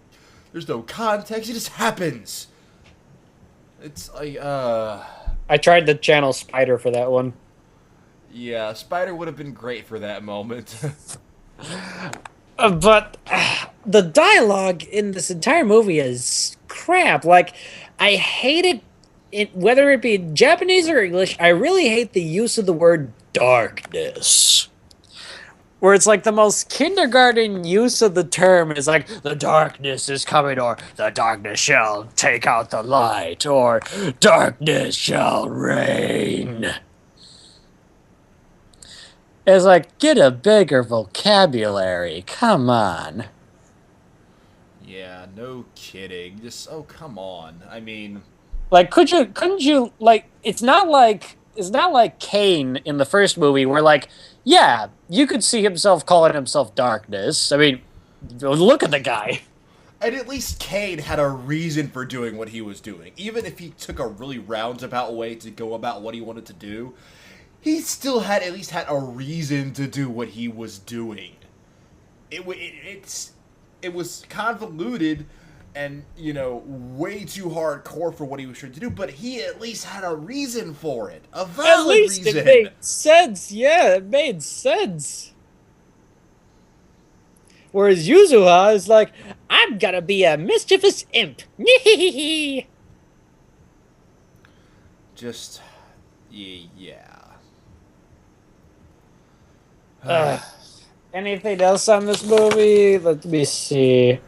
context. It just happens. It's like I tried the channel Spider for that one. yeah, Spider would have been great for that moment. But the dialogue in this entire movie is crap. Like, I hate it, whether it be in Japanese or English. I really hate the use of the word darkness. Where it's like the most kindergarten use of the term is like, the darkness is coming, or the darkness shall take out the light, or darkness shall reign. It's like, get a bigger vocabulary. Come on. Yeah, no kidding. Just oh come on. I mean, Like, couldn't you, like, it's not like Kane in the first movie where, like, yeah, you could see himself calling himself Darkness. I mean, look at the guy. and at least Kane had a reason for doing what he was doing. Even if he took a really roundabout way to go about what he wanted to do, he still had at least had a reason to do what he was doing. It was convoluted and, way too hardcore for what he was trying to do, but he at least had a reason for it. A At valid least reason. it made sense. Yeah, it made sense. Whereas Yuzuha is like, I'm gonna be a mischievous imp. Just, yeah. Anything else on this movie? Let me see.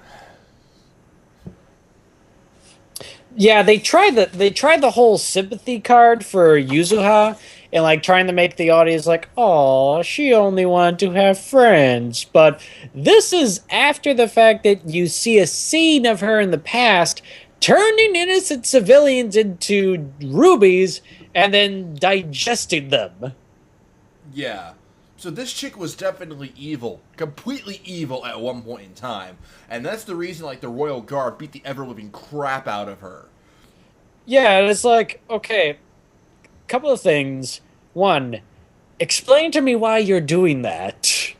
Yeah, they tried the whole sympathy card for Yuzuha and like trying to make the audience like, oh, she only wanted to have friends. But this is after the fact that you see a scene of her in the past turning innocent civilians into rubies and then digesting them. Yeah. So this chick was definitely evil. Completely evil at one point in time. And that's the reason, like, the Royal Guard beat the ever-living crap out of her. Yeah, and it's like, okay, couple of things. One, explain to me why you're doing that.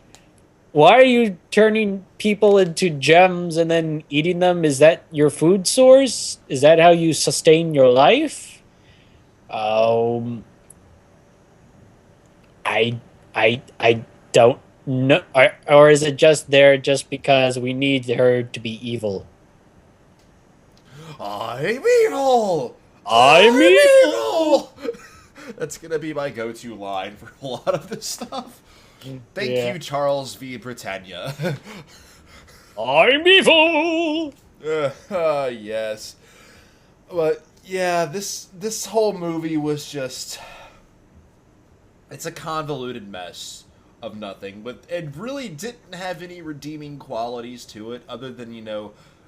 Why are you turning people into gems and then eating them? Is that your food source? Is that how you sustain your life? I don't know. Or is it just there just because we need her to be evil? I'm evil! I'm evil! That's gonna be my go-to line for a lot of this stuff. Thank Yeah. you, Charles V. Britannia. I'm evil! Yes. But, yeah, this whole movie was just... It's a convoluted mess of nothing, but it really didn't have any redeeming qualities to it, other than,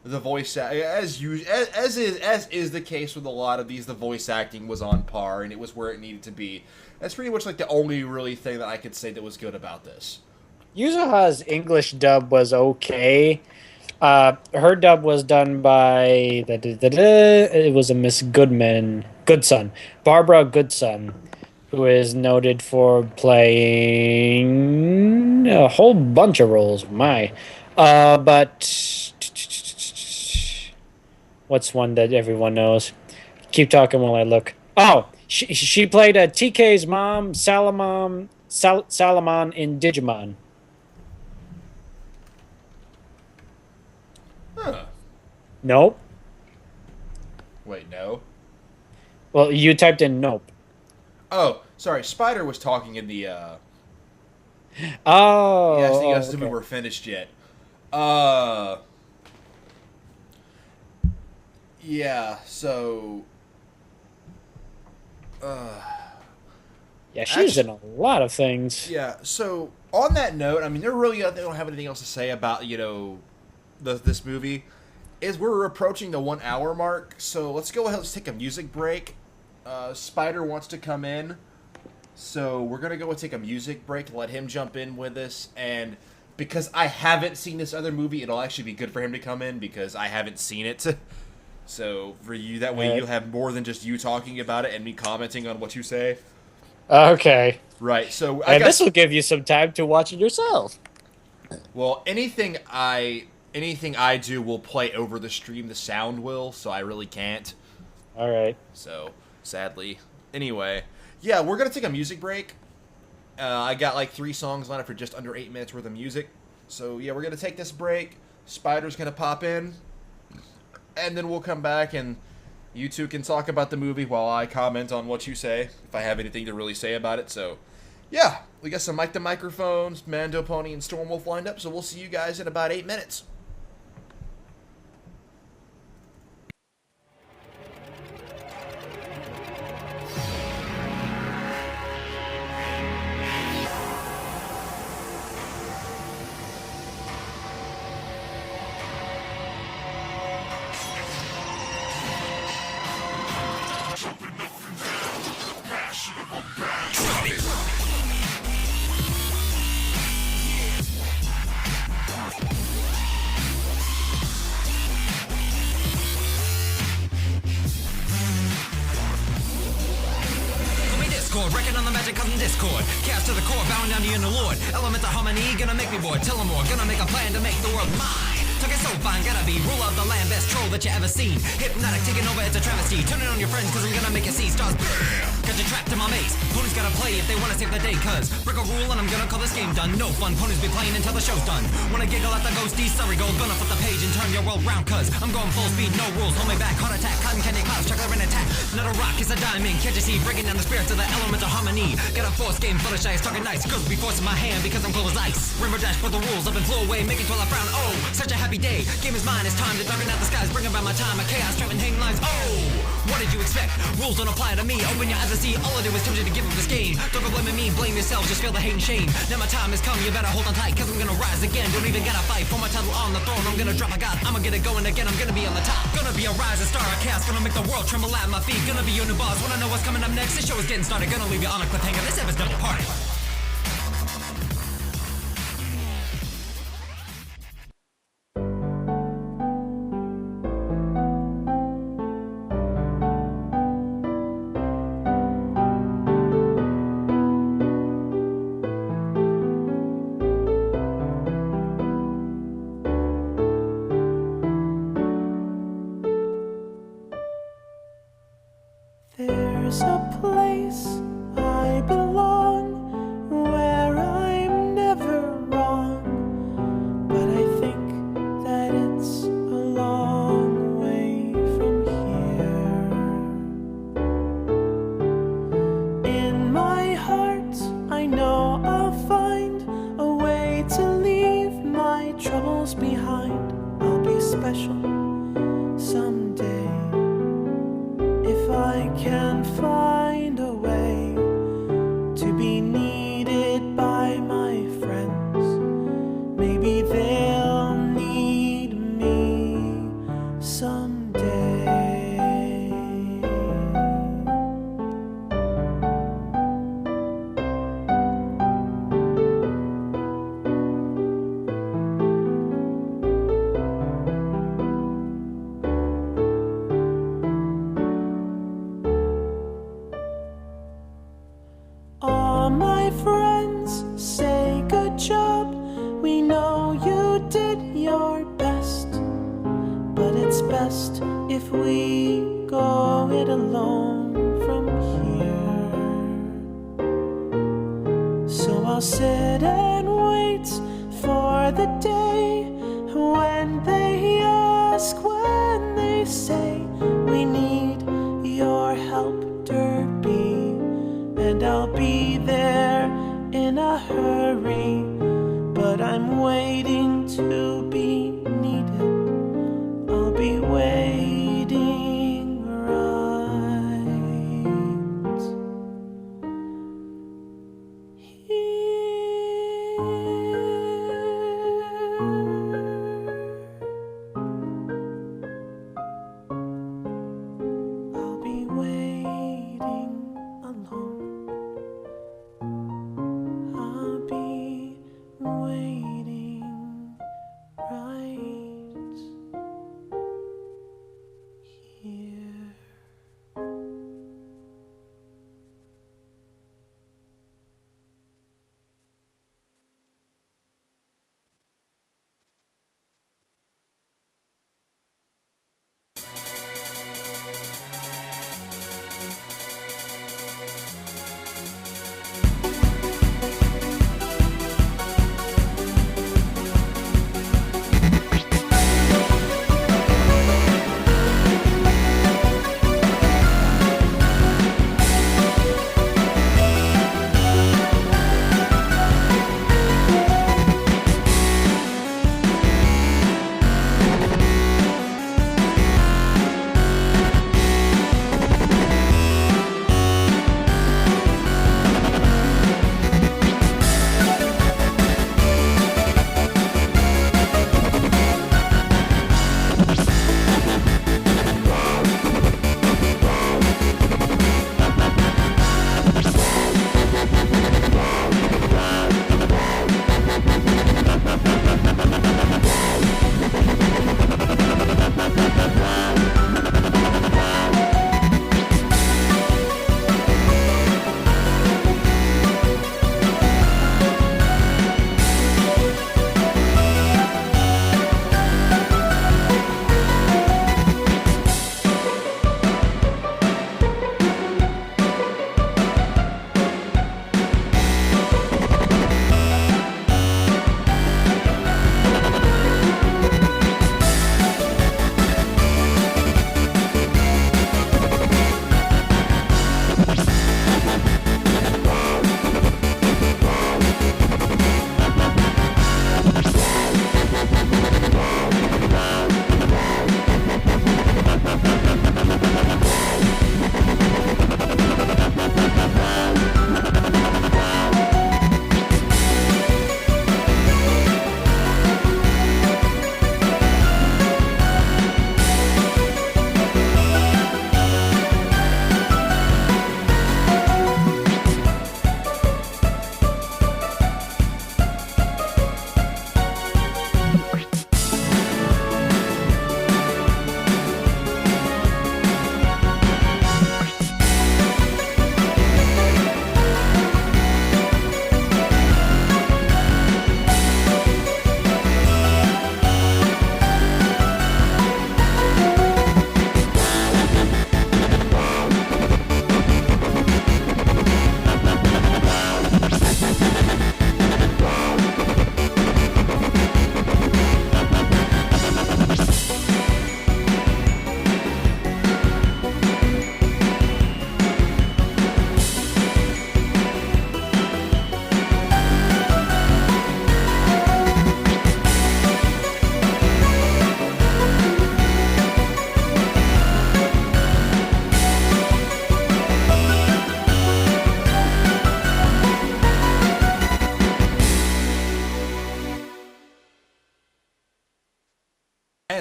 the voice as is the case with a lot of these. The voice acting was on par, and it was where it needed to be. That's pretty much like the only really thing that I could say that was good about this. Yuzuha's English dub was okay. Her dub was done by it was a Miss Goodson, Barbara Goodson, who is noted for playing a whole bunch of roles. But what's one that everyone knows? Keep talking while I look. Oh, she played TK's mom, Salamon in Digimon. Huh. Nope. Wait, no? Well, you typed in nope. Oh, sorry, Spider was talking in the, Oh. Yeah, I think that's okay. we were finished yet. Yeah, so... Yeah, she's in a lot of things. Yeah, so, on that note, I mean, they don't have anything else to say about, this movie. We're approaching the 1 hour mark, so let's go ahead, let's take a music break. Spider wants to come in, so we're gonna go take a music break, let him jump in with us, and because I haven't seen this other movie, it'll actually be good for him to come in because I haven't seen it. So for you, that way Right. you'll have more than just you talking about it and me commenting on what you say. Okay. Right. So I And got. this will give you some time to watch it yourself. Well, anything I do will play over the stream. The sound will, so I really can't. All right. So sadly, anyway, yeah, we're gonna take a music break. I got like 3 songs lined up for just under 8 minutes worth of music. So yeah, we're gonna take this break. Spider's gonna pop in, and then we'll come back and you two can talk about the movie while I comment on what you say, if I have anything to really say about it. So, yeah, we got some mic to microphones, Mando Pony, and Stormwolf lined up, so we'll see you guys in about 8 minutes. Reckon on the magic cousin Discord. Chaos to the core, bowing down to you and the Lord. Element of harmony, gonna make me bored. Tell 'em more, gonna make a plan to make the world mine. Took it so fine, gotta be rule of the land, best troll that you ever seen. Hypnotic, taking over, it's a travesty. Turn it on your friends, cause I'm gonna make you see stars. Got you trapped in my maze. Ponies gotta play if they wanna save the day, cause break a rule and I'm gonna call this game done. No fun, ponies be playing until the show's done. Wanna giggle at the ghosty, sorry gold. Gonna flip the page and turn your world round, cause I'm going full speed, no rules. Hold me back, heart attack, cotton candy clouds, chocolate and attack. Not a rock, it's a diamond, can't you see? Breaking down the spirits of the element of harmony. Got a force game full of shy, talking nice. Girls be forcing my hand because I'm cold as ice. Rainbow dash for the rules, up and flow away, making twirl I frown. Oh, such a happy day. Game is mine, it's time to darken out the skies, bring about my time. A chaos, trapping hang lines. Oh, what did you expect? Rules don't apply to me. Open your eyes and see. All I do is tempted to give up this game. Don't go blaming me, blame yourself. Just feel the hate and shame. Now my time has come. You better hold on tight, cause I'm gonna rise again. Don't even gotta fight for my title on the throne. I'm gonna drop a god. I'ma get it going again. I'm gonna be on the top. Gonna be a rising star. A chaos. Gonna make the world tremble at my feet. Gonna be your new boss. Wanna know what's coming up next? This show is getting started. Gonna leave you on a cliffhanger. This episode's double party. There's a place I belong where I'm never wrong, but I think that it's a long way from here. In my heart, I know I'll find a way to leave my troubles behind. I'll be special someday. If I can find a way to be needed by my friends, maybe they'll need me someday. All my friends say good job. We know you did your best, but it's best if we go it alone from here. So I'll sit and wait for the day when they ask, when they say we need your help, Derby. And I'll be there in a hurry, but I'm waiting to be needed. I'll be waiting right here. I'll be waiting.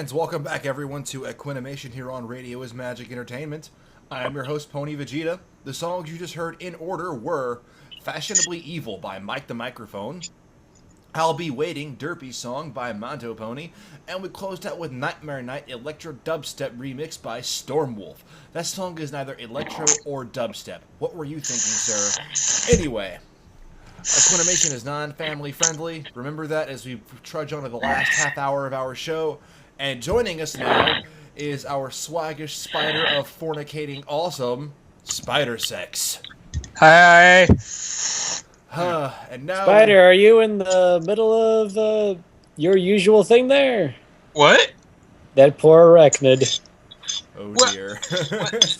And welcome back, everyone, to Equinimation here on Radio is Magic Entertainment. I am your host, Pony Vegeta. The songs you just heard in order were Fashionably Evil by Mike the Microphone, I'll Be Waiting, Derpy Song by Manto Pony, and we closed out with Nightmare Night Electro Dubstep Remix by Stormwolf. That song is neither electro or dubstep. What were you thinking, sir? Anyway, Equinimation is non-family friendly. Remember that as we trudge on to the last half hour of our show. And joining us now is our swaggish spider of fornicating awesome, Spider Sex. Hi. And now, Spider, are you in the middle of your usual thing there? What? That poor arachnid. oh What? dear.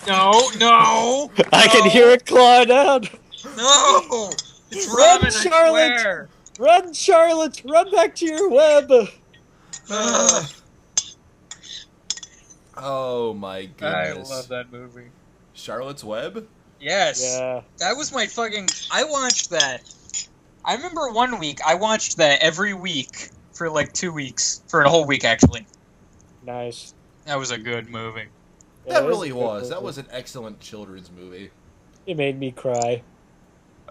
No. I can hear it clawing out. No. It's Run, Robin, I Charlotte! swear. Run, Charlotte! Run back to your web! Oh my I goodness. love that movie. Charlotte's Web? Yes. Yeah. That was my fucking... I watched that. I remember one week, I watched that every week for like 2 weeks. For a whole week, actually. Nice. That was a good movie. Yeah, That it really a good was. That movie. was an excellent children's movie. It made me cry.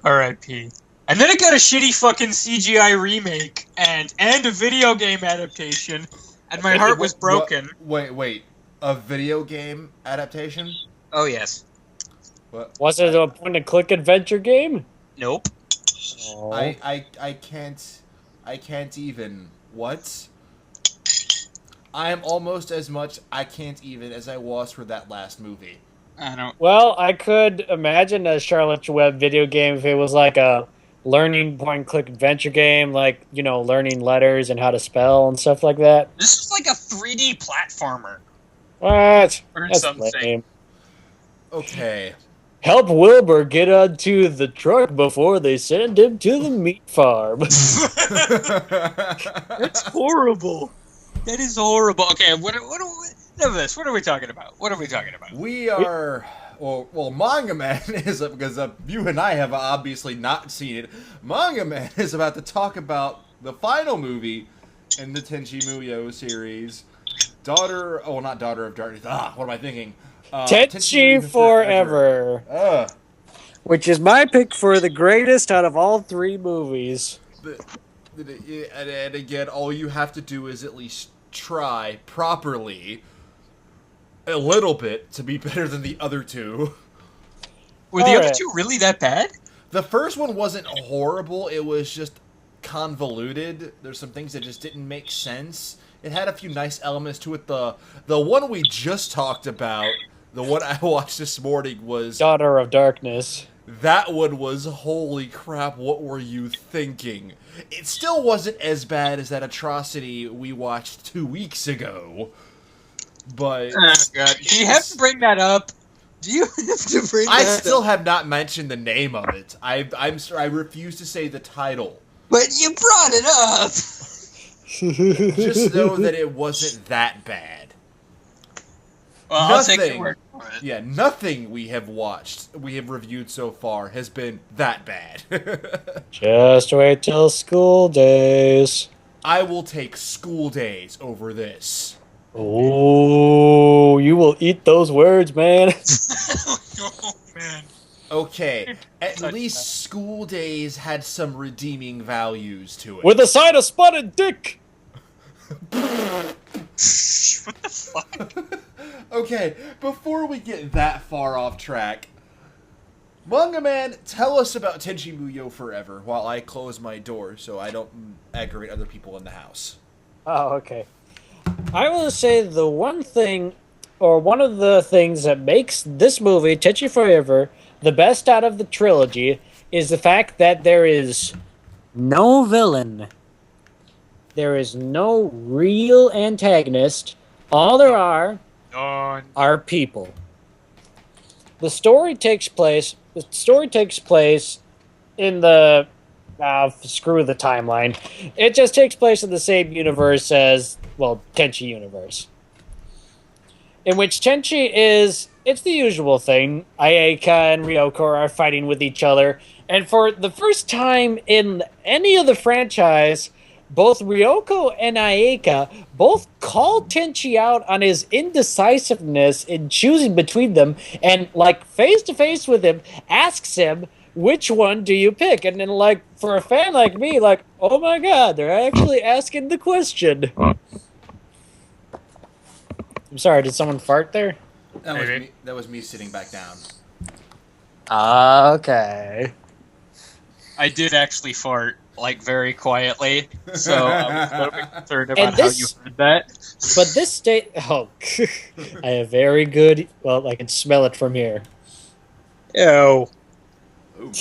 R.I.P. And then it got a shitty fucking CGI remake and a video game adaptation, and my heart was broken. Wait. A video game adaptation? Oh, yes. What? Was it a point-and-click adventure game? Nope. Oh. I can't even. What? I am almost as much I can't even as I was for that last movie. I don't... Well, I could imagine a Charlotte's Web video game if it was like a learning point-and-click adventure game, like, you know, learning letters and how to spell and stuff like that. This was like a 3D platformer. What? Or That's something. lame. Okay. Help Wilbur get onto the truck before they send him to the meat farm. That's horrible. That is horrible. Okay, what of this? What are we talking about? What are we talking about? We are. Well, MangaMan is because you and I have obviously not seen it. MangaMan is about to talk about the final movie in the Tenchi Muyo series, not Daughter of Darkness. What am I thinking? Tenchi Muyo Forever. Which is my pick for the greatest out of all three movies. And again, all you have to do is at least try properly a little bit to be better than the other two. Were the All other right. two really that bad? The first one wasn't horrible, it was just convoluted. There's some things that just didn't make sense. It had a few nice elements to it. The one we just talked about, the one I watched this morning was... Daughter of Darkness. That one was, holy crap, what were you thinking? It still wasn't as bad as that atrocity we watched 2 weeks ago. But... Oh, God. Do you have to bring that up? Do you have to bring I that still up? have not mentioned the name of it. I'm sorry, I refuse to say the title. But you brought it up! Just know that it wasn't that bad. Well, I'll take your word for it. Yeah, nothing we have reviewed so far has been that bad. Just wait till school days. I will take School Days over this. Oh, you will eat those words, man. Oh, man. Okay, at least School Days had some redeeming values to it. With a side of spotted dick. What the fuck? Okay, before we get that far off track, MangaMan, tell us about Tenchi Muyo Forever while I close my door so I don't aggravate other people in the house. Oh, okay. I will say the one thing, or one of the things that makes this movie, Tenchi Forever, the best out of the trilogy, is the fact that there is no villain. There is no real antagonist. All there are people. The story takes place in the screw the timeline. It just takes place in the same universe as, well, Tenchi universe. In which Tenchi is, it's the usual thing. Ayaka and Ryoko are fighting with each other. And for the first time in any of the franchise, both Ryoko and Ayeka both call Tenchi out on his indecisiveness in choosing between them, and like face to face with him, asks him, which one do you pick? And then, like, for a fan like me, like, oh my god, they're actually asking the question. I'm sorry, did someone fart there? That was me sitting back down. Okay. I did actually fart, like, very quietly, so I was a little bit concerned about And this- how you heard that. But this state, oh, I have very good. Well, I can smell it from here. Ew. Oh my.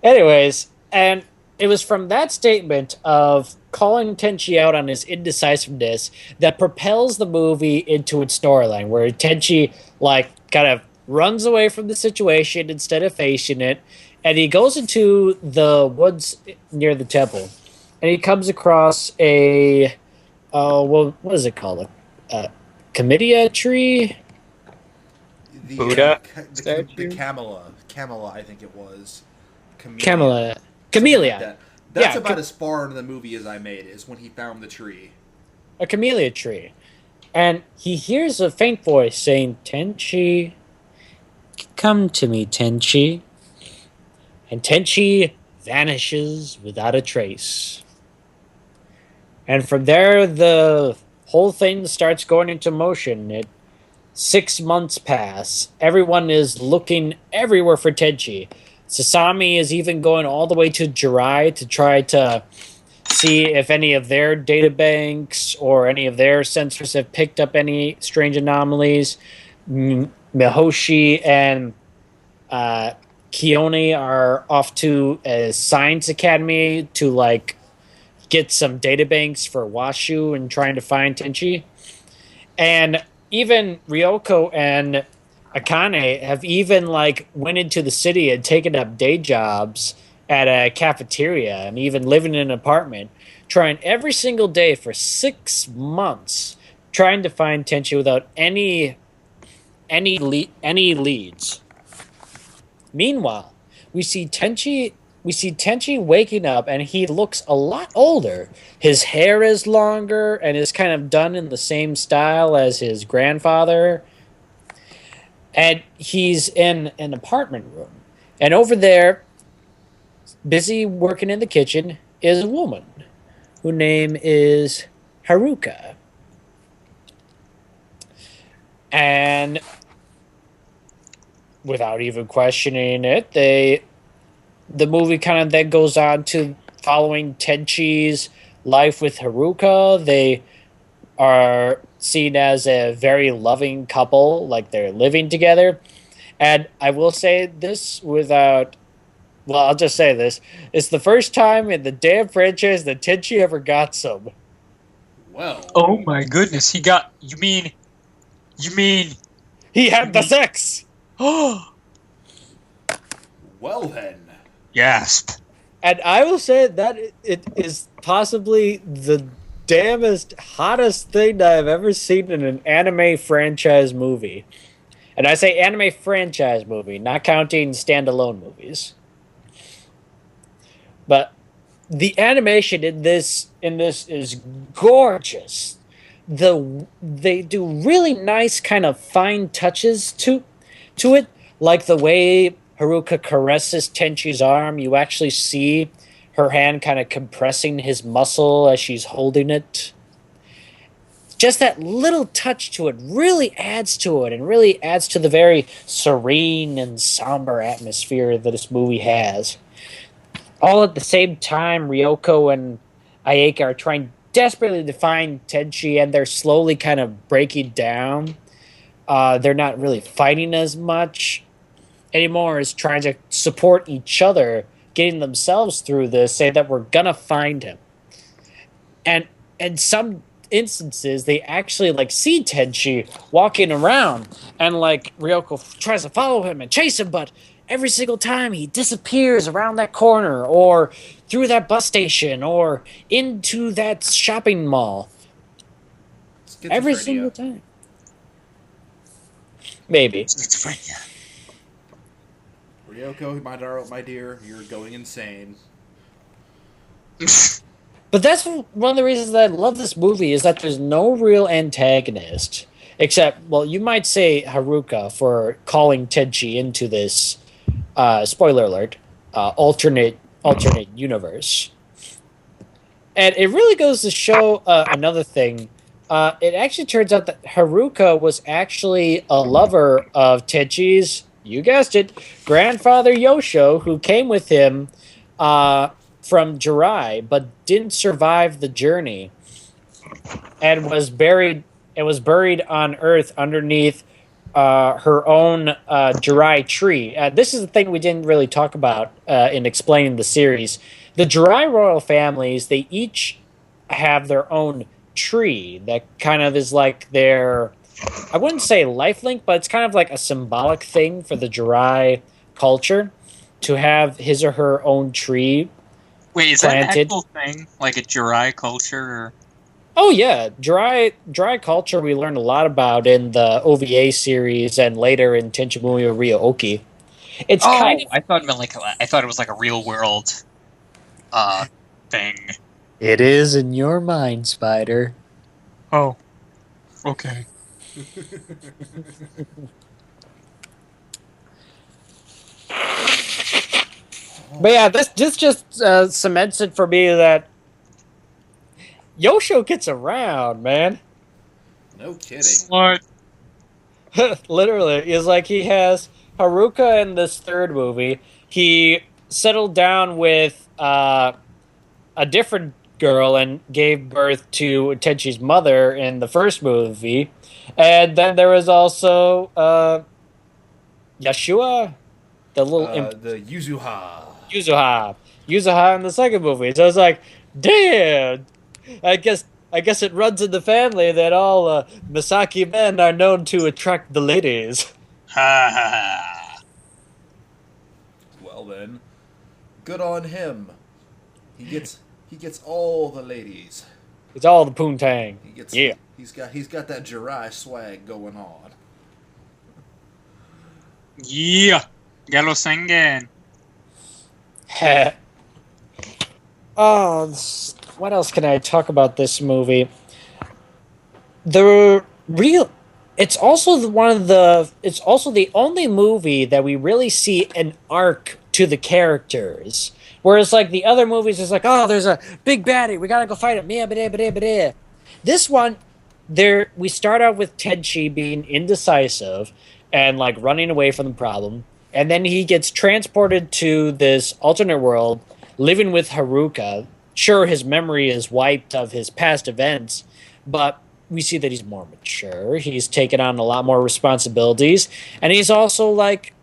Anyways, and it was from that statement of calling Tenchi out on his indecisiveness that propels the movie into its storyline, where Tenchi, like, kind of runs away from the situation instead of facing it, and he goes into the woods near the temple, and he comes across a, what is it called? A camellia tree? Buddha The statue? Camellia, I think it was. Camellia. Something Camellia. like that. That's Yeah, about as far into the movie as I made, is when he found the tree. A camellia tree. And he hears a faint voice saying, Tenchi, come to me, Tenchi. And Tenchi vanishes without a trace. And from there, the whole thing starts going into motion. 6 months pass. Everyone is looking everywhere for Tenchi. Sasami is even going all the way to Jirai to try to see if any of their databanks or any of their sensors have picked up any strange anomalies. Mihoshi and Kione are off to a science academy to, like, get some databanks for Washu and trying to find Tenchi. And even Ryoko and Akane have even, like, went into the city and taken up day jobs at a cafeteria and even living in an apartment, trying every single day for 6 months, trying to find Tenchi without any leads. Meanwhile, we see Tenchi waking up, and he looks a lot older. His hair is longer and is kind of done in the same style as his grandfather. And he's in an apartment room. And over there, busy working in the kitchen, is a woman whose name is Haruka. And without even questioning it, the movie kind of then goes on to following Tenchi's life with Haruka. They are seen as a very loving couple, like they're living together. And I will say this I'll just say this. It's the first time in the damn franchise that Tenchi ever got some. Well. Oh my goodness, he got... You mean... He had the sex! Oh! Well then. Gasp. And I will say that it is possibly the damnest, hottest thing that I've ever seen in an anime franchise movie. And I say anime franchise movie, not counting standalone movies. But the animation in this is gorgeous. They do really nice kind of fine touches to it, like the way Haruka caresses Tenchi's arm. You actually see her hand kind of compressing his muscle as she's holding it. Just that little touch to it really adds to it, and really adds to the very serene and somber atmosphere that this movie has. All at the same time, Ryoko and Ayeka are trying desperately to find Tenchi, and they're slowly kind of breaking down. They're not really fighting as much anymore, as trying to support each other, getting themselves through this, say that we're gonna find him. And in some instances, they actually, like, see Tenchi walking around, and, like, Ryoko tries to follow him and chase him, but every single time he disappears around that corner, or through that bus station, or into that shopping mall. Every single time. Maybe. Schizophrenia. Ryoko, my dear, you're going insane. But that's one of the reasons that I love this movie is that there's no real antagonist. Except, well, you might say Haruka for calling Tenchi into this, spoiler alert, alternate universe. And it really goes to show another thing. It actually turns out that Haruka was actually a lover of Tenchi's, you guessed it, grandfather Yosho, who came with him from Jirai, but didn't survive the journey, and was buried. It was buried on Earth underneath her own Jirai tree. This is the thing we didn't really talk about in explaining the series. The Jirai royal families, they each have their own tree that kind of is like their, I wouldn't say lifelink, but it's kind of like a symbolic thing for the Jirai culture to have his or her own tree. Wait, is planted. that an actual thing? Like a Jirai culture? Or... Oh yeah, Jirai culture we learned a lot about in the OVA series and later in Tenchi Muyo Ryo-Oki. It's kind of... I thought it was like a real world thing. It is in your mind, Spider. Oh. Okay. But yeah, this just cements it for me that Yosho gets around, man. No kidding. Smart. Literally, it's like he has Haruka in this third movie. He settled down with a different girl and gave birth to Tenchi's mother in the first movie. And then there was also Yashua, the little the Yuzuha. Yuzuha in the second movie. So it's like, damn, I guess it runs in the family that all Misaki men are known to attract the ladies. Ha ha ha. Well then, good on him. He gets all the ladies. It's all the poontang. Yeah. He's got that Jirai swag going on. Yeah. Yellow Sengen. Oh, what else can I talk about this movie? It's also the only movie that we really see an arc to the characters. Whereas like the other movies, it's like, oh, there's a big baddie, we gotta go fight him. This one, we start out with Tenchi being indecisive and like running away from the problem, and then he gets transported to this alternate world, living with Haruka. Sure, his memory is wiped of his past events, but we see that he's more mature. He's taken on a lot more responsibilities, and he's also like,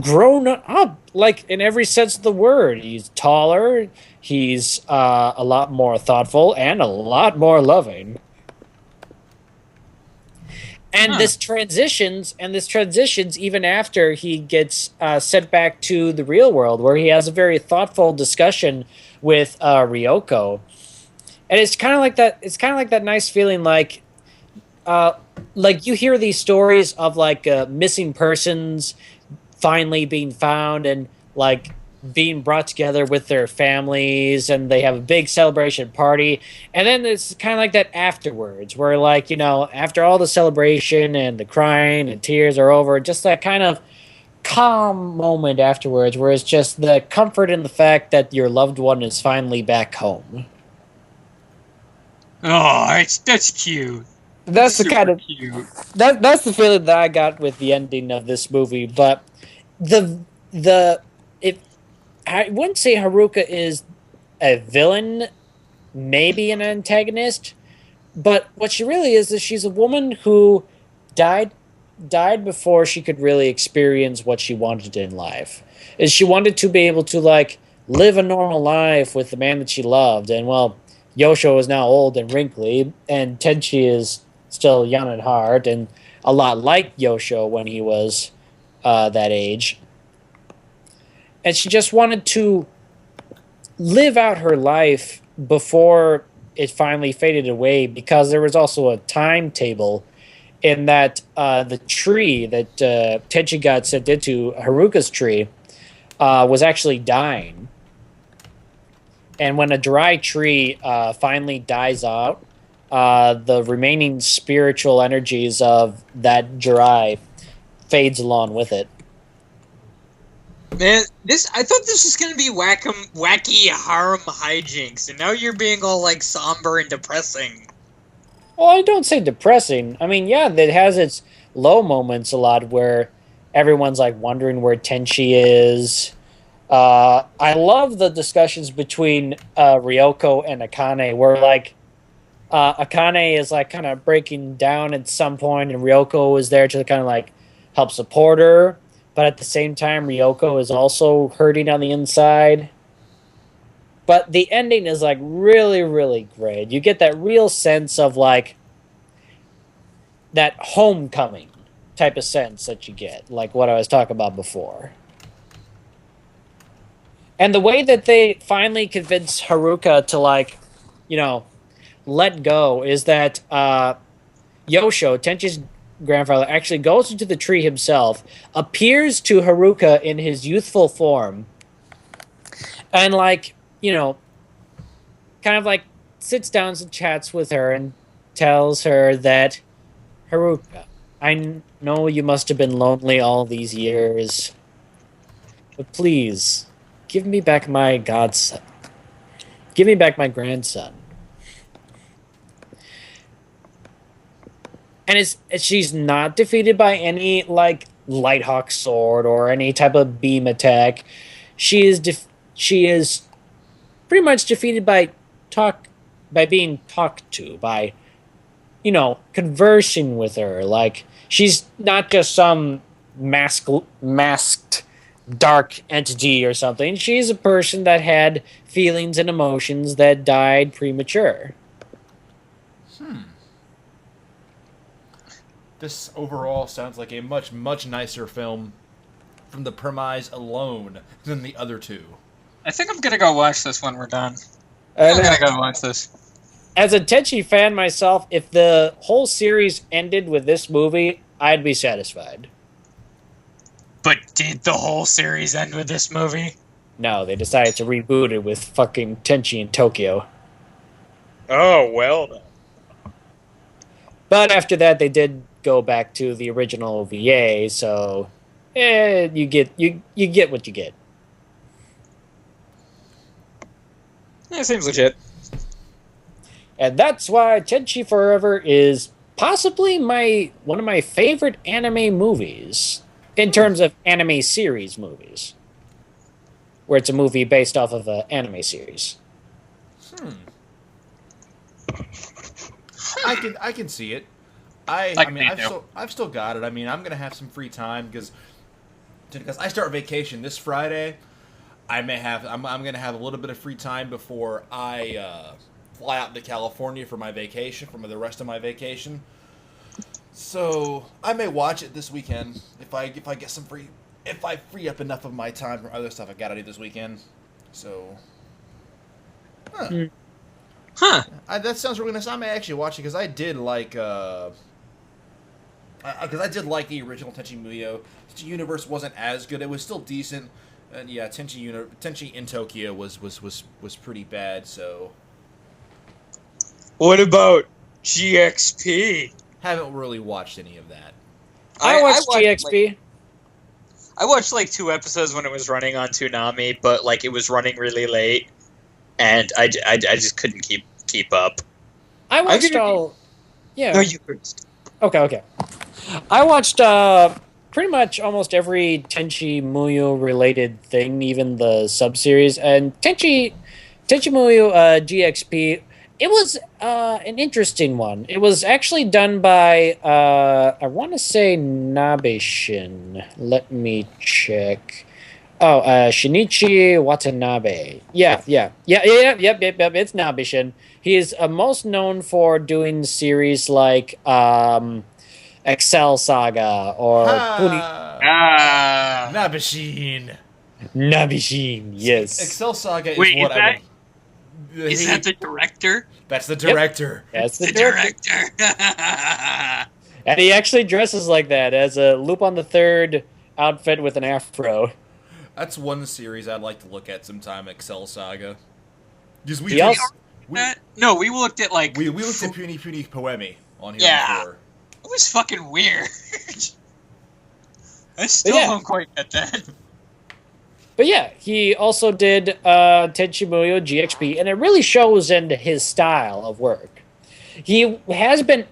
grown up, like in every sense of the word. He's taller, he's a lot more thoughtful, and a lot more loving. And this transitions even after he gets sent back to the real world, where he has a very thoughtful discussion with Ryoko. And it's kind of like that. It's kind of like that nice feeling, like you hear these stories of like missing persons finally being found and like being brought together with their families, and they have a big celebration party. And then it's kind of like that afterwards, where like, after all the celebration and the crying and tears are over, just that kind of calm moment afterwards, where it's just the comfort in the fact that your loved one is finally back home. Oh, that's cute. That's the kind of cute. That's the feeling that I got with the ending of this movie. But I wouldn't say Haruka is a villain, maybe an antagonist, but what she really is she's a woman who died before she could really experience what she wanted in life. Is she wanted to be able to like live a normal life with the man that she loved, and well, Yosho is now old and wrinkly, and Tenchi is still young at heart and a lot like Yosho when he was that age. And she just wanted to live out her life before it finally faded away, because there was also a timetable in that the tree that Tenchi got sent into, Haruka's tree, was actually dying. And when a dry tree finally dies out, the remaining spiritual energies of that dry fades along with it. Man, I thought this was gonna be wacky harem hijinks, and now you're being all like somber and depressing. Well, I don't say depressing. I mean, yeah, it has its low moments a lot where everyone's like wondering where Tenchi is. I love the discussions between Ryoko and Akane, where like Akane is like kind of breaking down at some point, and Ryoko is there to kind of like help support her. But at the same time, Ryoko is also hurting on the inside. But the ending is like really, really great. You get that real sense of like that homecoming type of sense that you get, like what I was talking about before. And the way that they finally convince Haruka to like, you know, let go is that Yosho, Tenchi's grandfather, actually goes into the tree himself, appears to Haruka in his youthful form, and like, you know, kind of like sits down and chats with her and tells her that, Haruka, I know you must have been lonely all these years, but please, give me back my godson. Give me back my grandson. And she's not defeated by any, like, Lighthawk sword or any type of beam attack. She is pretty much defeated by being talked to, by, you know, conversing with her. Like, she's not just some masked dark entity or something. She's a person that had feelings and emotions that died premature. This overall sounds like a much, much nicer film from the premise alone than the other two. I think I'm gonna go watch this when we're done. I'm gonna go watch this. As a Tenchi fan myself, if the whole series ended with this movie, I'd be satisfied. But did the whole series end with this movie? No, they decided to reboot it with fucking Tenchi in Tokyo. Oh, well then. But after that, they did go back to the original OVA, so you get what you get. Yeah, seems legit. And that's why Tenchi Forever is possibly one of my favorite anime movies in terms of anime series movies, where it's a movie based off of an anime series. I can see it. I've still got it. I mean, I'm gonna have some free time because I start vacation this Friday. I'm gonna have a little bit of free time before I fly out to California for my vacation, for the rest of my vacation. So I may watch it this weekend if I free up enough of my time for other stuff I gotta do this weekend. So, that sounds really nice. I may actually watch it because I did like the original Tenchi Muyo. Tenchi Universe wasn't as good. It was still decent. And yeah, Tenchi in Tokyo was pretty bad. So, what about GXP? Haven't really watched any of that. I watched GXP. I watched like 2 episodes when it was running on Toonami, but like it was running really late, and I just couldn't keep up. I watched all. Yeah. No, you first. Okay. I watched pretty much almost every Tenchi Muyo related thing, even the sub-series. And Tenchi Muyo GXP, it was an interesting one. It was actually done by, I want to say Nabeshin. Let me check. Oh, Shinichi Watanabe. Yep, it's Nabeshin. He is most known for doing series like Excel Saga or Nabeshin. Nabeshin, yes. Excel Saga is Wait, what is that the director? That's the director. Yep. That's the director. And he actually dresses like that, as a Lupin the Third outfit with an afro. That's one series I'd like to look at sometime. Excel Saga. Because we we looked at like we looked at Puny Poemi on here before. It was fucking weird. I still don't quite get that. But yeah, he also did Tenchi Muyo GXP, and it really shows in his style of work. He has been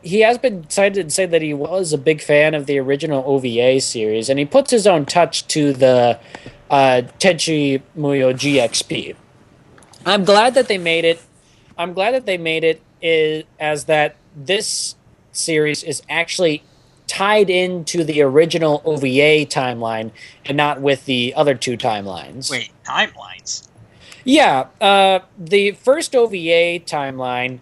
cited to say that he was a big fan of the original OVA series, and he puts his own touch to the Tenchi Muyo GXP. I'm glad that they made it. I'm glad that they made it as that this series is actually tied into the original OVA timeline and not with the other two timelines. Wait, timelines? Yeah, the first OVA timeline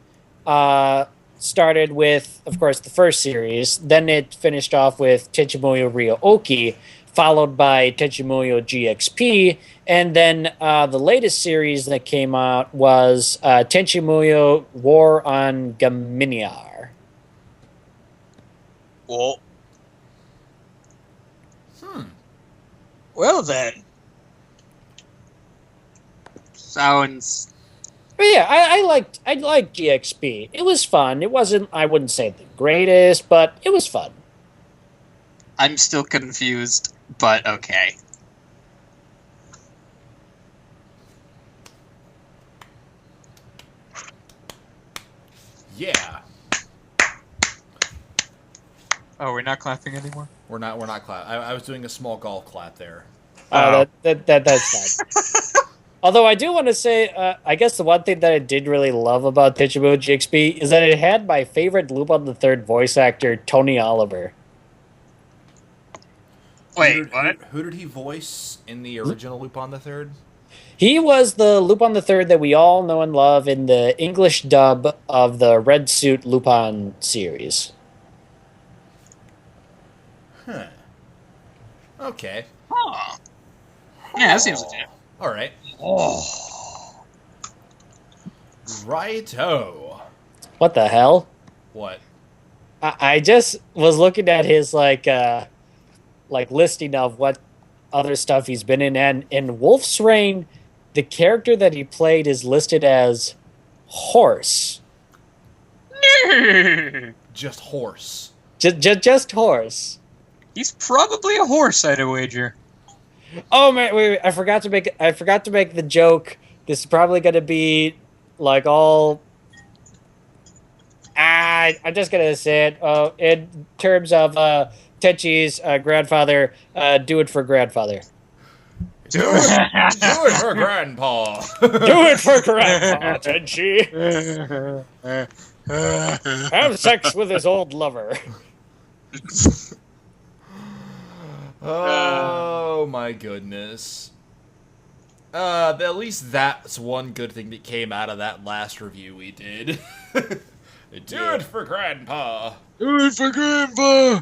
started with, of course, the first series. Then it finished off with Tenchi Muyo Ryo-Oki, followed by Tenchi Muyo GXP, and then the latest series that came out was Tenchi Muyo War on Gaminiar. Well, well then, sounds. But yeah, I liked GXP. It was fun. It wasn't, I wouldn't say the greatest, but it was fun. I'm still confused, but okay. Yeah. Oh, we're not clapping anymore? We're not clapping. I was doing a small golf clap there. That's fine. Although I do want to say, I guess the one thing that I did really love about Tenchi Muyo GXP is that it had my favorite Lupin III voice actor, Tony Oliver. Wait, what? Who did he voice in the original Lupin III? He was the Lupin III that we all know and love in the English dub of the Red Suit Lupin series. Huh. Okay. Huh. Yeah, that seems legit. All right. Oh. Righto. What the hell? What? I just was looking at his listing of what other stuff he's been in, and in Wolf's Rain, the character that he played is listed as Horse. Just horse. Just Horse. He's probably a horse, I'd wager. Oh man, wait! I forgot to make the joke. This is probably gonna be like all. I'm just gonna say it. In terms of Tenchi's grandfather, do it for grandfather. Do it for grandpa. Do it for grandpa, Tenchi. Have sex with his old lover. Oh my goodness. At least that's one good thing that came out of that last review we did. Do it for grandpa. Do it for grandpa.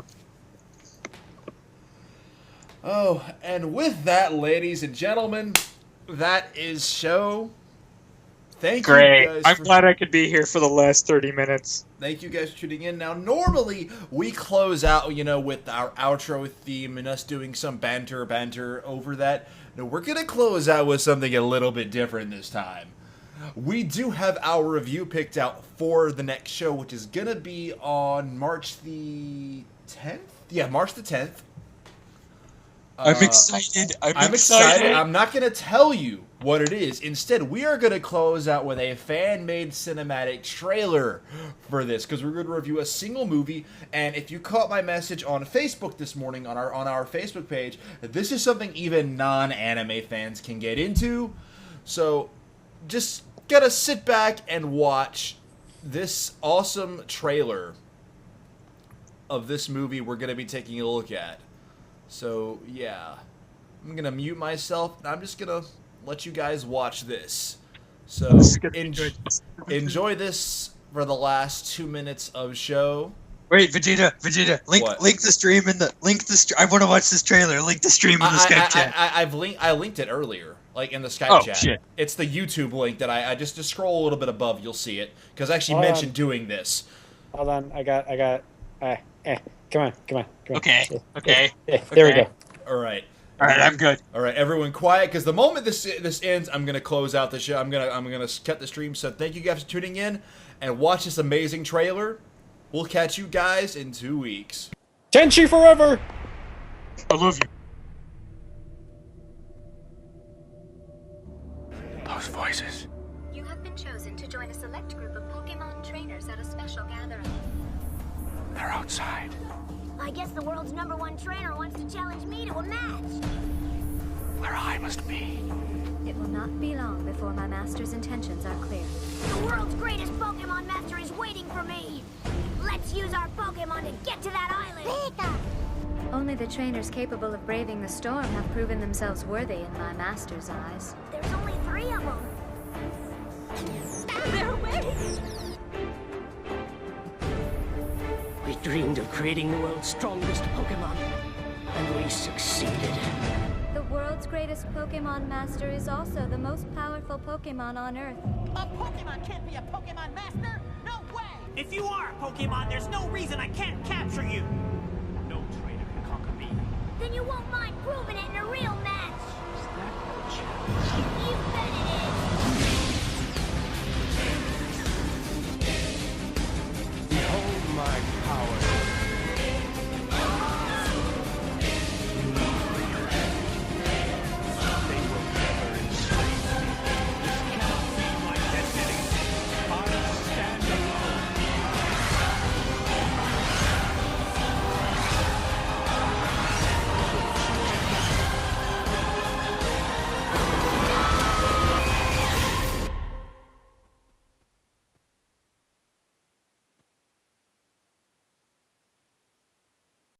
Oh, and with that, ladies and gentlemen, that is show. Thank you guys. I'm glad I could be here for the last 30 minutes. Thank you guys for tuning in. Now, normally we close out, with our outro theme and us doing some banter over that. No, we're going to close out with something a little bit different this time. We do have our review picked out for the next show, which is going to be on March the 10th? Yeah, March the 10th. I'm excited. I'm excited. I'm not going to tell you what it is. Instead, we are going to close out with a fan-made cinematic trailer for this, because we're going to review a single movie. And if you caught my message on Facebook this morning on our Facebook page, this is something even non-anime fans can get into. So just gotta sit back and watch this awesome trailer of this movie we're going to be taking a look at. So, yeah, I'm going to mute myself, and I'm just going to let you guys watch this. So, enjoy this for the last 2 minutes of show. Wait, Vegeta, link the stream in the I want to watch this trailer. Link the stream in the Skype chat. I linked it earlier, like in the Skype chat. Shit. It's the YouTube link that I just scroll a little bit above. You'll see it because I actually mentioned doing this. Hold on, I got. Come on. Okay. There we go. All right. All right, I'm good. All right, everyone, quiet, because the moment this ends, I'm gonna close out the show. I'm gonna cut the stream. So thank you guys for tuning in and watch this amazing trailer. We'll catch you guys in 2 weeks. Tenchi forever. I love you. Those voices. You have been chosen to join a select group of Pokemon trainers at a special gathering. They're outside. I guess the world's #1 trainer wants to challenge me to a match. Where I must be. It will not be long before my master's intentions are clear. The world's greatest Pokemon master is waiting for me. Let's use our Pokemon to get to that island. Pika! Only the trainers capable of braving the storm have proven themselves worthy in my master's eyes. There's only 3 of them. They're away! We dreamed of creating the world's strongest Pokemon, and we succeeded. The world's greatest Pokemon master is also the most powerful Pokemon on Earth. A Pokemon can't be a Pokemon master? No way! If you are a Pokemon, there's no reason I can't capture you! No trainer can conquer me. Then you won't mind proving it in a real match.